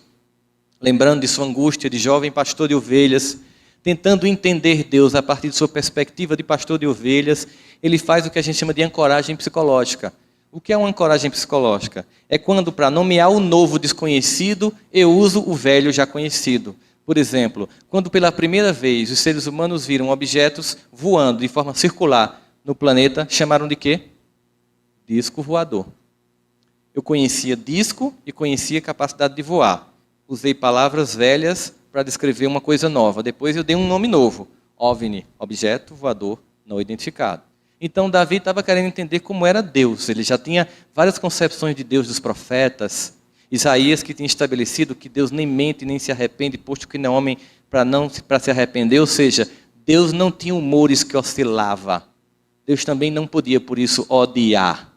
lembrando de sua angústia de jovem pastor de ovelhas, tentando entender Deus a partir de sua perspectiva de pastor de ovelhas, ele faz o que a gente chama de ancoragem psicológica. O que é uma ancoragem psicológica? É quando, para nomear o novo desconhecido, eu uso o velho já conhecido. Por exemplo, quando pela primeira vez os seres humanos viram objetos voando de forma circular no planeta, chamaram de quê? Disco voador. Eu conhecia disco e conhecia capacidade de voar. Usei palavras velhas para descrever uma coisa nova. Depois eu dei um nome novo. OVNI, objeto voador não identificado. Então Davi estava querendo entender como era Deus. Ele já tinha várias concepções de Deus dos profetas. Isaías que tinha estabelecido que Deus nem mente nem se arrepende, posto que não é homem para se arrepender. Ou seja, Deus não tinha humores que oscilava. Deus também não podia, por isso, odiar.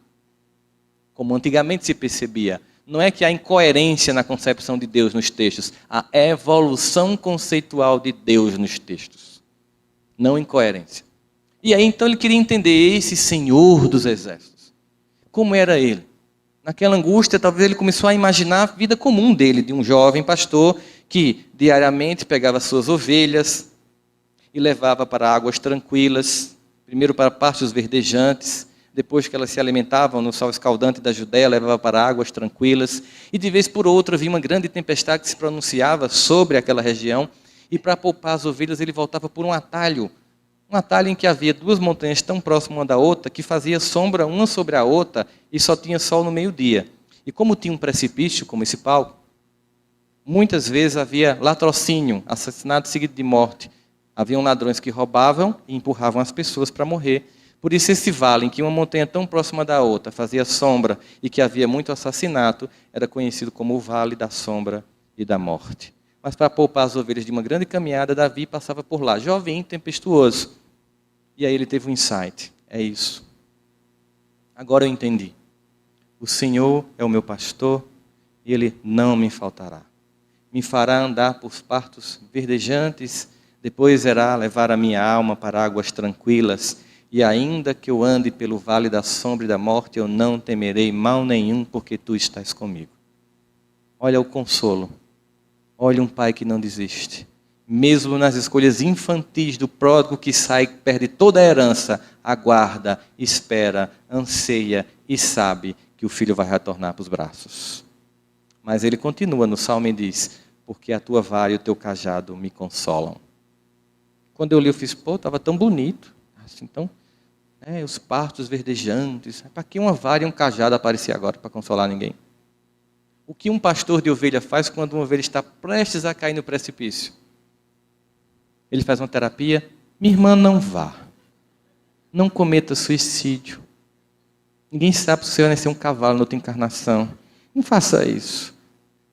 Como antigamente se percebia. Não é que há incoerência na concepção de Deus nos textos. Há evolução conceitual de Deus nos textos. Não incoerência. E aí então ele queria entender esse Senhor dos Exércitos. Como era ele? Naquela angústia, talvez ele começou a imaginar a vida comum dele, de um jovem pastor que diariamente pegava suas ovelhas e levava para águas tranquilas, primeiro para pastos verdejantes, depois que elas se alimentavam no sol escaldante da Judéia, levava para águas tranquilas, e de vez por outra havia uma grande tempestade que se pronunciava sobre aquela região, e para poupar as ovelhas ele voltava por um atalho em que havia duas montanhas tão próximas uma da outra, que fazia sombra uma sobre a outra, e só tinha sol no meio-dia. E como tinha um precipício, como esse palco, muitas vezes havia latrocínio, assassinato seguido de morte. Haviam ladrões que roubavam e empurravam as pessoas para morrer. Por isso esse vale, em que uma montanha tão próxima da outra fazia sombra e que havia muito assassinato, era conhecido como o Vale da Sombra e da Morte. Mas para poupar as ovelhas de uma grande caminhada, Davi passava por lá, jovem, tempestuoso. E aí ele teve um insight, é isso. Agora eu entendi. O Senhor é o meu pastor e Ele não me faltará. Me fará andar por pastos verdejantes, depois irá levar a minha alma para águas tranquilas. E ainda que eu ande pelo vale da sombra e da morte, eu não temerei mal nenhum, porque tu estás comigo. Olha o consolo. Olha um pai que não desiste. Mesmo nas escolhas infantis do pródigo que sai, perde toda a herança, aguarda, espera, anseia e sabe que o filho vai retornar para os braços. Mas ele continua no salmo e diz, porque a tua vara e o teu cajado me consolam. Quando eu li, eu fiz, estava tão bonito. Então, os pastos verdejantes, para que uma vara e um cajado aparecer agora para consolar ninguém? O que um pastor de ovelha faz quando uma ovelha está prestes a cair no precipício? Ele faz uma terapia. Minha irmã, não vá. Não cometa suicídio. Ninguém sabe se você vai nascer um cavalo na outra encarnação. Não faça isso.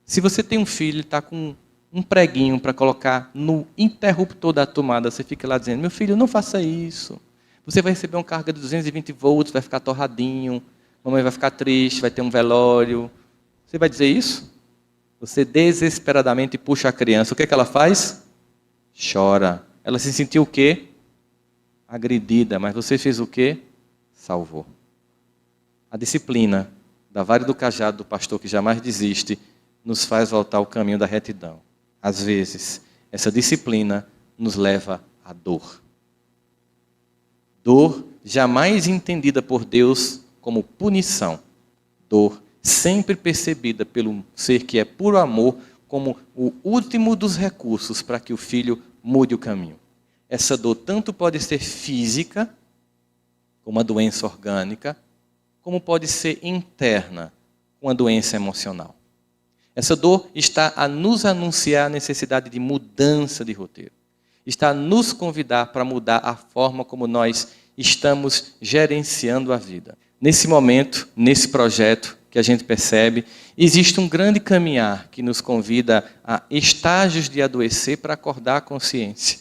Se você tem um filho e está com um preguinho para colocar no interruptor da tomada, você fica lá dizendo, meu filho, não faça isso. Você vai receber uma carga de 220 volts, vai ficar torradinho, mamãe vai ficar triste, vai ter um velório. Você vai dizer isso? Você desesperadamente puxa a criança. O que é que ela faz? Chora. Ela se sentiu o quê? Agredida. Mas você fez o quê? Salvou. A disciplina da vara e do cajado do pastor que jamais desiste nos faz voltar ao caminho da retidão. Às vezes, essa disciplina nos leva à dor. Dor jamais entendida por Deus como punição. Dor sempre percebida pelo ser que é puro amor como o último dos recursos para que o filho mude o caminho. Essa dor tanto pode ser física, como uma doença orgânica, como pode ser interna, uma doença emocional. Essa dor está a nos anunciar a necessidade de mudança de roteiro. Está a nos convidar para mudar a forma como nós estamos gerenciando a vida. Nesse momento, nesse projeto que a gente percebe, existe um grande caminhar que nos convida a estágios de adoecer para acordar a consciência.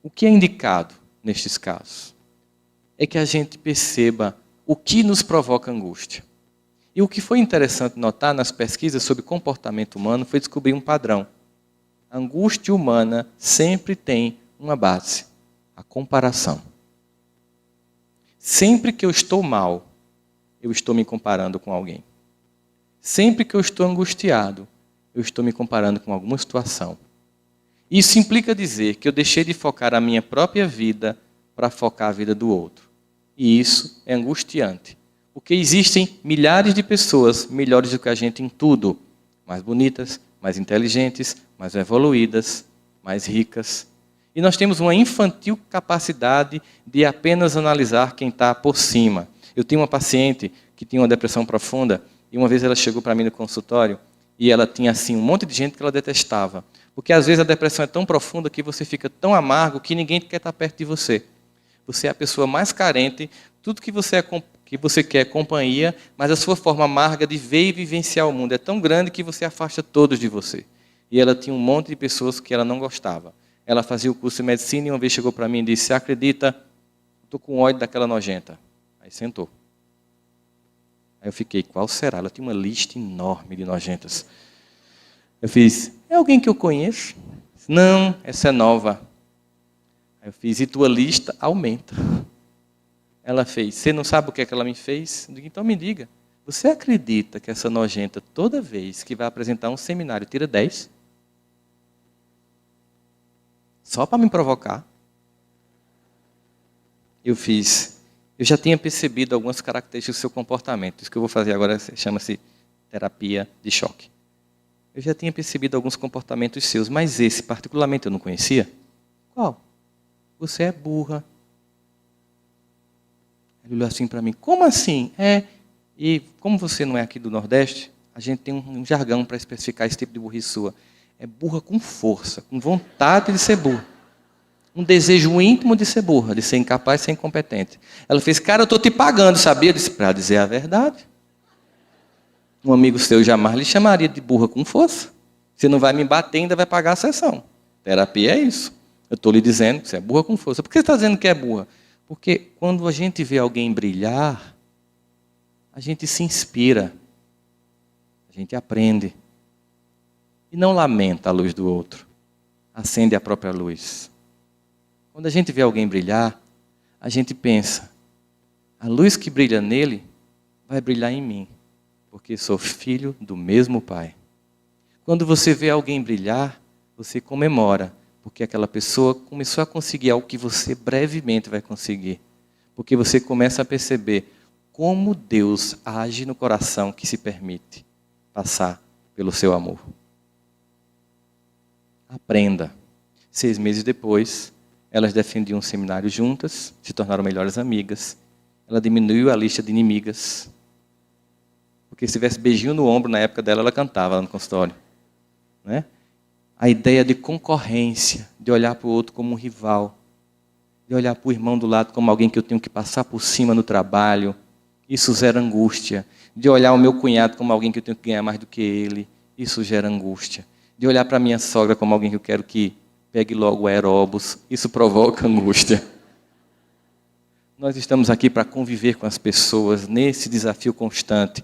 O que é indicado nestes casos? É que a gente perceba o que nos provoca angústia. E o que foi interessante notar nas pesquisas sobre comportamento humano foi descobrir um padrão. A angústia humana sempre tem uma base, a comparação. Sempre que eu estou mal, eu estou me comparando com alguém. Sempre que eu estou angustiado, eu estou me comparando com alguma situação. Isso implica dizer que eu deixei de focar a minha própria vida para focar a vida do outro. E isso é angustiante. Porque existem milhares de pessoas melhores do que a gente em tudo. Mais bonitas, mais inteligentes, mais evoluídas, mais ricas. E nós temos uma infantil capacidade de apenas analisar quem está por cima. Eu tenho uma paciente que tinha uma depressão profunda e uma vez ela chegou para mim no consultório e ela tinha assim um monte de gente que ela detestava. Porque às vezes a depressão é tão profunda que você fica tão amargo que ninguém quer estar perto de você. Você é a pessoa mais carente, tudo que você quer é companhia, mas a sua forma amarga de ver e vivenciar o mundo é tão grande que você afasta todos de você. E ela tinha um monte de pessoas que ela não gostava. Ela fazia o curso de medicina e uma vez chegou para mim e disse: "Você acredita, estou com ódio daquela nojenta." Aí sentou. Aí eu fiquei: qual será? Ela tinha uma lista enorme de nojentas. Eu fiz: "É alguém que eu conheço?" "Não, essa é nova." Aí eu fiz: "E tua lista aumenta." Ela fez: "Você não sabe o que é que ela me fez?" Eu digo: "Então me diga, você acredita que essa nojenta, toda vez que vai apresentar um seminário, tira 10? Só para me provocar?" Eu já tinha percebido algumas características do seu comportamento. Isso que eu vou fazer agora chama-se terapia de choque. Eu já tinha percebido alguns comportamentos seus, mas esse particularmente eu não conhecia. Qual? Você é burra. Ele olhou assim para mim: "Como assim?" E como você não é aqui do Nordeste, a gente tem um jargão para especificar esse tipo de burrice sua. É burra com força, com vontade de ser burra. Um desejo íntimo de ser burra, de ser incapaz, de ser incompetente. Ela fez: "Cara, eu estou te pagando, sabia?" Eu disse: "Para dizer a verdade. Um amigo seu jamais lhe chamaria de burra com força. Você não vai me bater, ainda vai pagar a sessão. Terapia é isso. Eu estou lhe dizendo que você é burra com força." Por que você está dizendo que é burra? Porque quando a gente vê alguém brilhar, a gente se inspira, a gente aprende. E não lamenta a luz do outro, acende a própria luz. Quando a gente vê alguém brilhar, a gente pensa: a luz que brilha nele vai brilhar em mim, porque sou filho do mesmo Pai. Quando você vê alguém brilhar, você comemora, porque aquela pessoa começou a conseguir algo que você brevemente vai conseguir. Porque você começa a perceber como Deus age no coração que se permite passar pelo seu amor. Aprenda. 6 meses depois, elas defendiam um seminário juntas, se tornaram melhores amigas. Ela diminuiu a lista de inimigas. Porque se tivesse beijinho no ombro na época dela, ela cantava lá no consultório. Né? A ideia de concorrência, de olhar para o outro como um rival, de olhar para o irmão do lado como alguém que eu tenho que passar por cima no trabalho, isso gera angústia. De olhar o meu cunhado como alguém que eu tenho que ganhar mais do que ele, isso gera angústia. De olhar para a minha sogra como alguém que eu quero que pegue logo o aeróbus, isso provoca angústia. Nós estamos aqui para conviver com as pessoas nesse desafio constante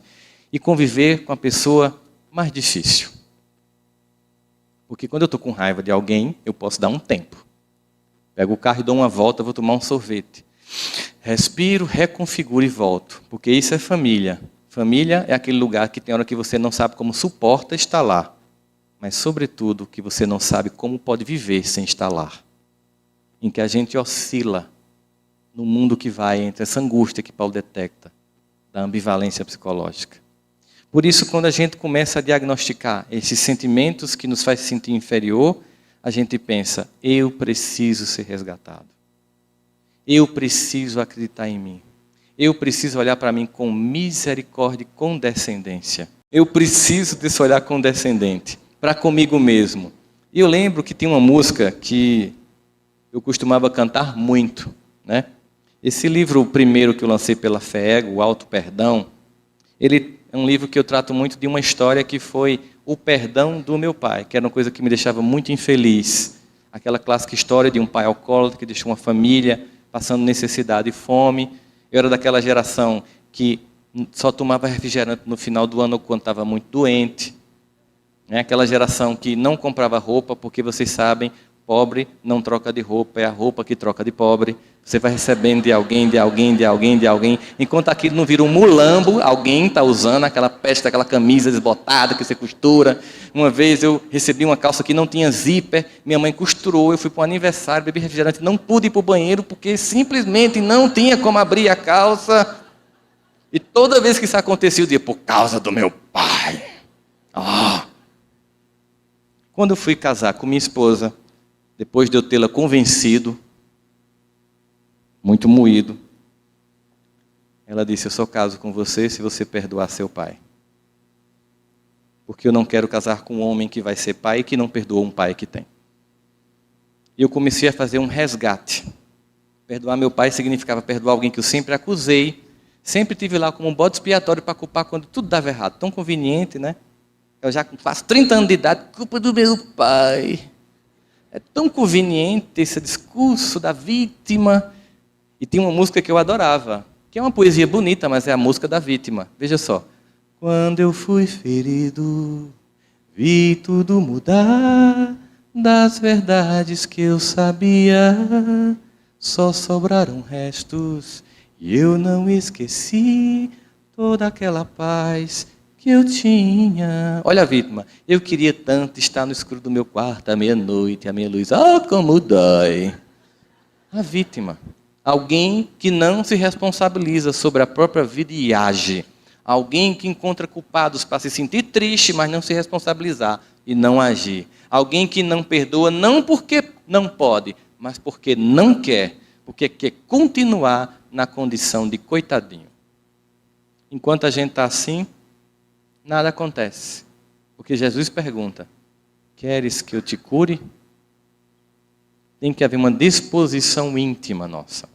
e conviver com a pessoa mais difícil. Porque quando eu estou com raiva de alguém, eu posso dar um tempo. Pego o carro e dou uma volta, vou tomar um sorvete. Respiro, reconfiguro e volto. Porque isso é família. Família é aquele lugar que tem hora que você não sabe como suporta estar lá. Mas, sobretudo, que você não sabe como pode viver sem estar lá. Em que a gente oscila no mundo que vai entre essa angústia que Paulo detecta, da ambivalência psicológica. Por isso, quando a gente começa a diagnosticar esses sentimentos que nos faz sentir inferior, a gente pensa: eu preciso ser resgatado. Eu preciso acreditar em mim. Eu preciso olhar para mim com misericórdia e condescendência. Eu preciso desse olhar condescendente para comigo mesmo. E eu lembro que tem uma música que eu costumava cantar muito, né? Esse livro, o primeiro que eu lancei pela FEEG, o Auto Perdão, ele é um livro que eu trato muito de uma história que foi o perdão do meu pai, que era uma coisa que me deixava muito infeliz. Aquela clássica história de um pai alcoólatra que deixou uma família passando necessidade e fome. Eu era daquela geração que só tomava refrigerante no final do ano quando estava muito doente. Aquela geração que não comprava roupa, porque vocês sabem Pobre não troca de roupa, é a roupa que troca de pobre. Você vai recebendo de alguém, de alguém, de alguém, de alguém. Enquanto aquilo não vira um mulambo, alguém está usando aquela peste, aquela camisa desbotada que você costura. Uma vez eu recebi uma calça que não tinha zíper, minha mãe costurou, eu fui para um aniversário, bebi refrigerante, não pude ir para o banheiro porque simplesmente não tinha como abrir a calça. E toda vez que isso acontecia, eu dizia, por causa do meu pai. Quando eu fui casar com minha esposa, depois de eu tê-la convencido, muito moído, ela disse, eu só caso com você se você perdoar seu pai. Porque eu não quero casar com um homem que vai ser pai e que não perdoa um pai que tem. E eu comecei a fazer um resgate. Perdoar meu pai significava perdoar alguém que eu sempre acusei, sempre tive lá como um bode expiatório para culpar quando tudo dava errado. Tão conveniente, né? Eu já faço 30 anos de idade, culpa do meu pai. É tão conveniente esse discurso da vítima. E tinha uma música que eu adorava, que é uma poesia bonita, mas é a música da vítima. Veja só. Quando eu fui ferido, vi tudo mudar, das verdades que eu sabia, só sobraram restos, e eu não esqueci toda aquela paz que eu tinha. Olha a vítima. Eu queria tanto estar no escuro do meu quarto à meia-noite, a minha luz, como dói. A vítima. Alguém que não se responsabiliza sobre a própria vida e age. Alguém que encontra culpados para se sentir triste, mas não se responsabilizar e não agir. Alguém que não perdoa, não porque não pode, mas porque não quer. Porque quer continuar na condição de coitadinho. Enquanto a gente está assim, nada acontece. Porque Jesus pergunta, queres que eu te cure? Tem que haver uma disposição íntima nossa.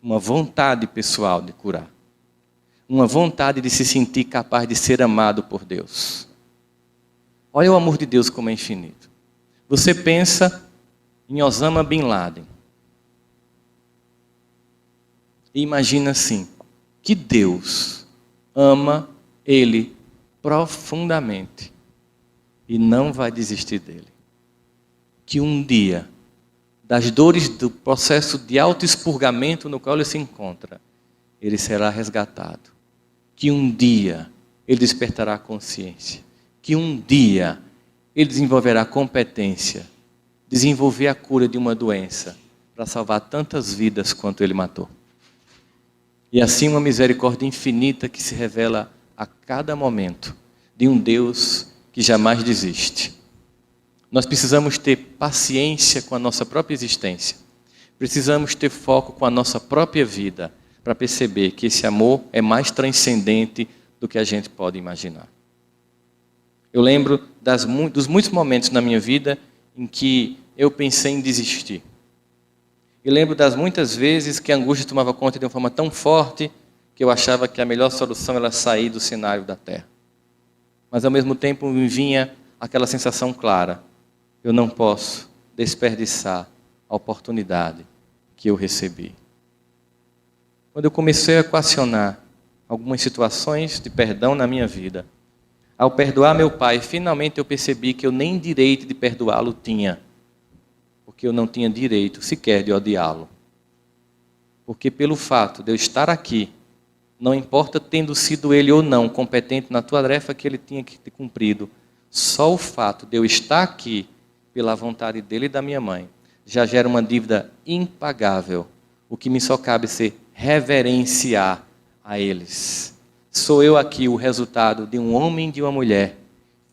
Uma vontade pessoal de curar. Uma vontade de se sentir capaz de ser amado por Deus. Olha o amor de Deus como é infinito. Você pensa em Osama Bin Laden. E imagina assim, que Deus ama ele profundamente e não vai desistir dele. Que um dia, das dores do processo de autoexpurgamento no qual ele se encontra, ele será resgatado. Que um dia ele despertará a consciência. Que um dia ele desenvolverá competência, desenvolver a cura de uma doença para salvar tantas vidas quanto ele matou. E assim uma misericórdia infinita que se revela a cada momento de um Deus que jamais desiste. Nós precisamos ter paciência com a nossa própria existência. Precisamos ter foco com a nossa própria vida para perceber que esse amor é mais transcendente do que a gente pode imaginar. Eu lembro dos muitos momentos na minha vida em que eu pensei em desistir. E lembro das muitas vezes que a angústia tomava conta de uma forma tão forte que eu achava que a melhor solução era sair do cenário da terra. Mas ao mesmo tempo me vinha aquela sensação clara. Eu não posso desperdiçar a oportunidade que eu recebi. Quando eu comecei a equacionar algumas situações de perdão na minha vida, ao perdoar meu pai, finalmente eu percebi que eu nem direito de perdoá-lo tinha. Porque eu não tinha direito sequer de odiá-lo. Porque pelo fato de eu estar aqui, não importa tendo sido ele ou não competente na tarefa que ele tinha que ter cumprido, só o fato de eu estar aqui, pela vontade dele e da minha mãe, já gera uma dívida impagável. O que me só cabe ser reverenciar a eles. Sou eu aqui o resultado de um homem e de uma mulher,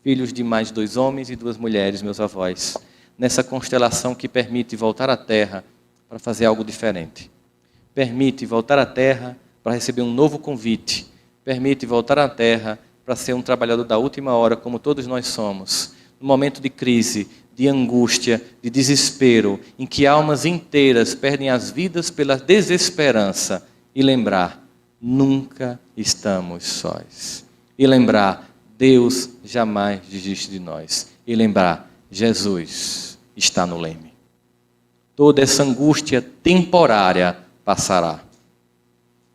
filhos de mais 2 homens e 2 mulheres, meus avós, nessa constelação que permite voltar à Terra para fazer algo diferente. Permite voltar à Terra para receber um novo convite. Permite voltar à Terra para ser um trabalhador da última hora, como todos nós somos. No momento de crise, de angústia, de desespero, em que almas inteiras perdem as vidas pela desesperança. E lembrar, nunca estamos sós. E lembrar, Deus jamais desiste de nós. E lembrar, Jesus está no leme. Toda essa angústia temporária passará.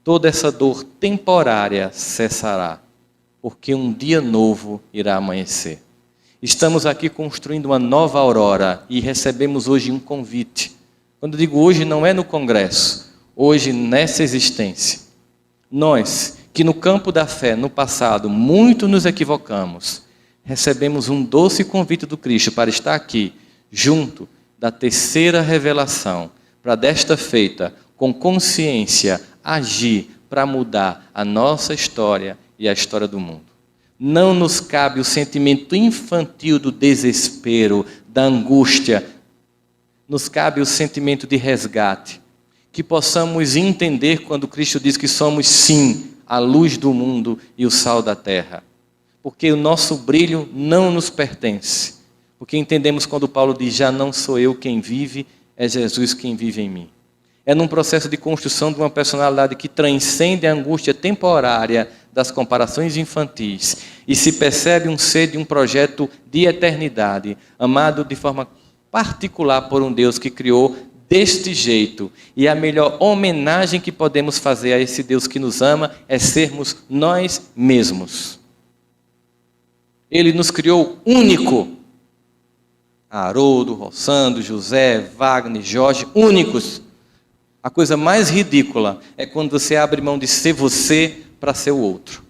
Toda essa dor temporária cessará. Porque um dia novo irá amanhecer. Estamos aqui construindo uma nova aurora e recebemos hoje um convite. Quando digo hoje, não é no congresso, hoje nessa existência. Nós, que no campo da fé, no passado, muito nos equivocamos, recebemos um doce convite do Cristo para estar aqui, junto da terceira revelação, para desta feita, com consciência, agir para mudar a nossa história e a história do mundo. Não nos cabe o sentimento infantil do desespero, da angústia. Nos cabe o sentimento de resgate. Que possamos entender quando Cristo diz que somos, sim, a luz do mundo e o sal da terra. Porque o nosso brilho não nos pertence. Porque entendemos quando Paulo diz, já não sou eu quem vive, é Jesus quem vive em mim. É num processo de construção de uma personalidade que transcende a angústia temporária das comparações infantis e se percebe um ser de um projeto de eternidade, amado de forma particular por um Deus que criou deste jeito. E a melhor homenagem que podemos fazer a esse Deus que nos ama é sermos nós mesmos. Ele nos criou único. Haroldo, Rossandro, José, Wagner, Jorge, únicos. A coisa mais ridícula é quando você abre mão de ser você para ser o outro.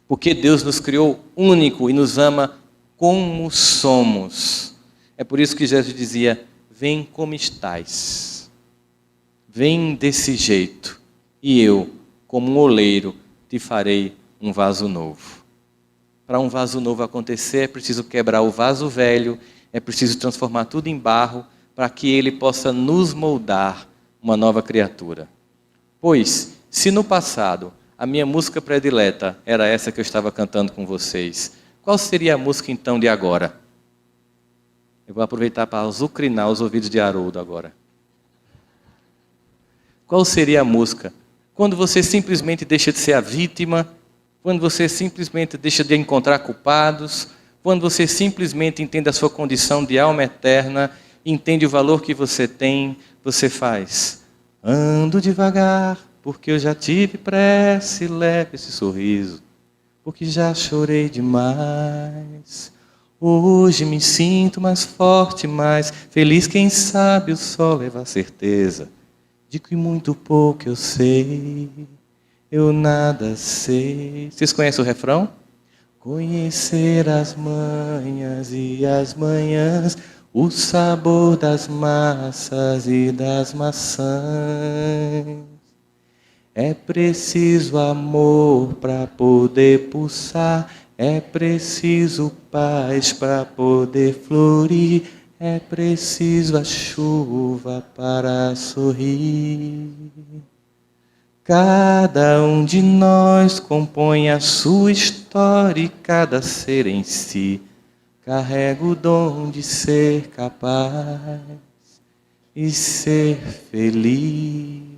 Porque Deus nos criou único e nos ama como somos. É por isso que Jesus dizia, vem como estás. Vem desse jeito. E eu, como um oleiro, te farei um vaso novo. Para um vaso novo acontecer, é preciso quebrar o vaso velho, é preciso transformar tudo em barro, para que ele possa nos moldar uma nova criatura. Pois, se no passado a minha música predileta era essa que eu estava cantando com vocês, qual seria a música então de agora? Eu vou aproveitar para azucrinar os ouvidos de Haroldo agora. Qual seria a música? Quando você simplesmente deixa de ser a vítima, quando você simplesmente deixa de encontrar culpados, quando você simplesmente entende a sua condição de alma eterna, entende o valor que você tem, você faz. Ando devagar, porque eu já tive pressa e leve esse sorriso, porque já chorei demais. Hoje me sinto mais forte, mais feliz, quem sabe o sol leva a certeza de que muito pouco eu sei, eu nada sei. Vocês conhecem o refrão? Conhecer as manhas e as manhãs, o sabor das massas e das maçãs. É preciso amor para poder pulsar, é preciso paz para poder florir, é preciso a chuva para sorrir. Cada um de nós compõe a sua história e cada ser em si carrega o dom de ser capaz e ser feliz.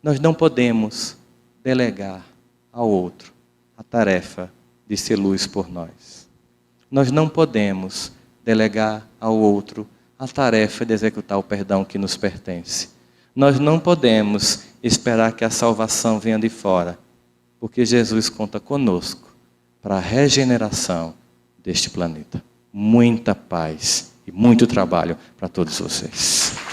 Nós não podemos delegar ao outro a tarefa de ser luz por nós. Nós não podemos delegar ao outro a tarefa de executar o perdão que nos pertence. Nós não podemos esperar que a salvação venha de fora, porque Jesus conta conosco para a regeneração deste planeta. Muita paz e muito trabalho para todos vocês.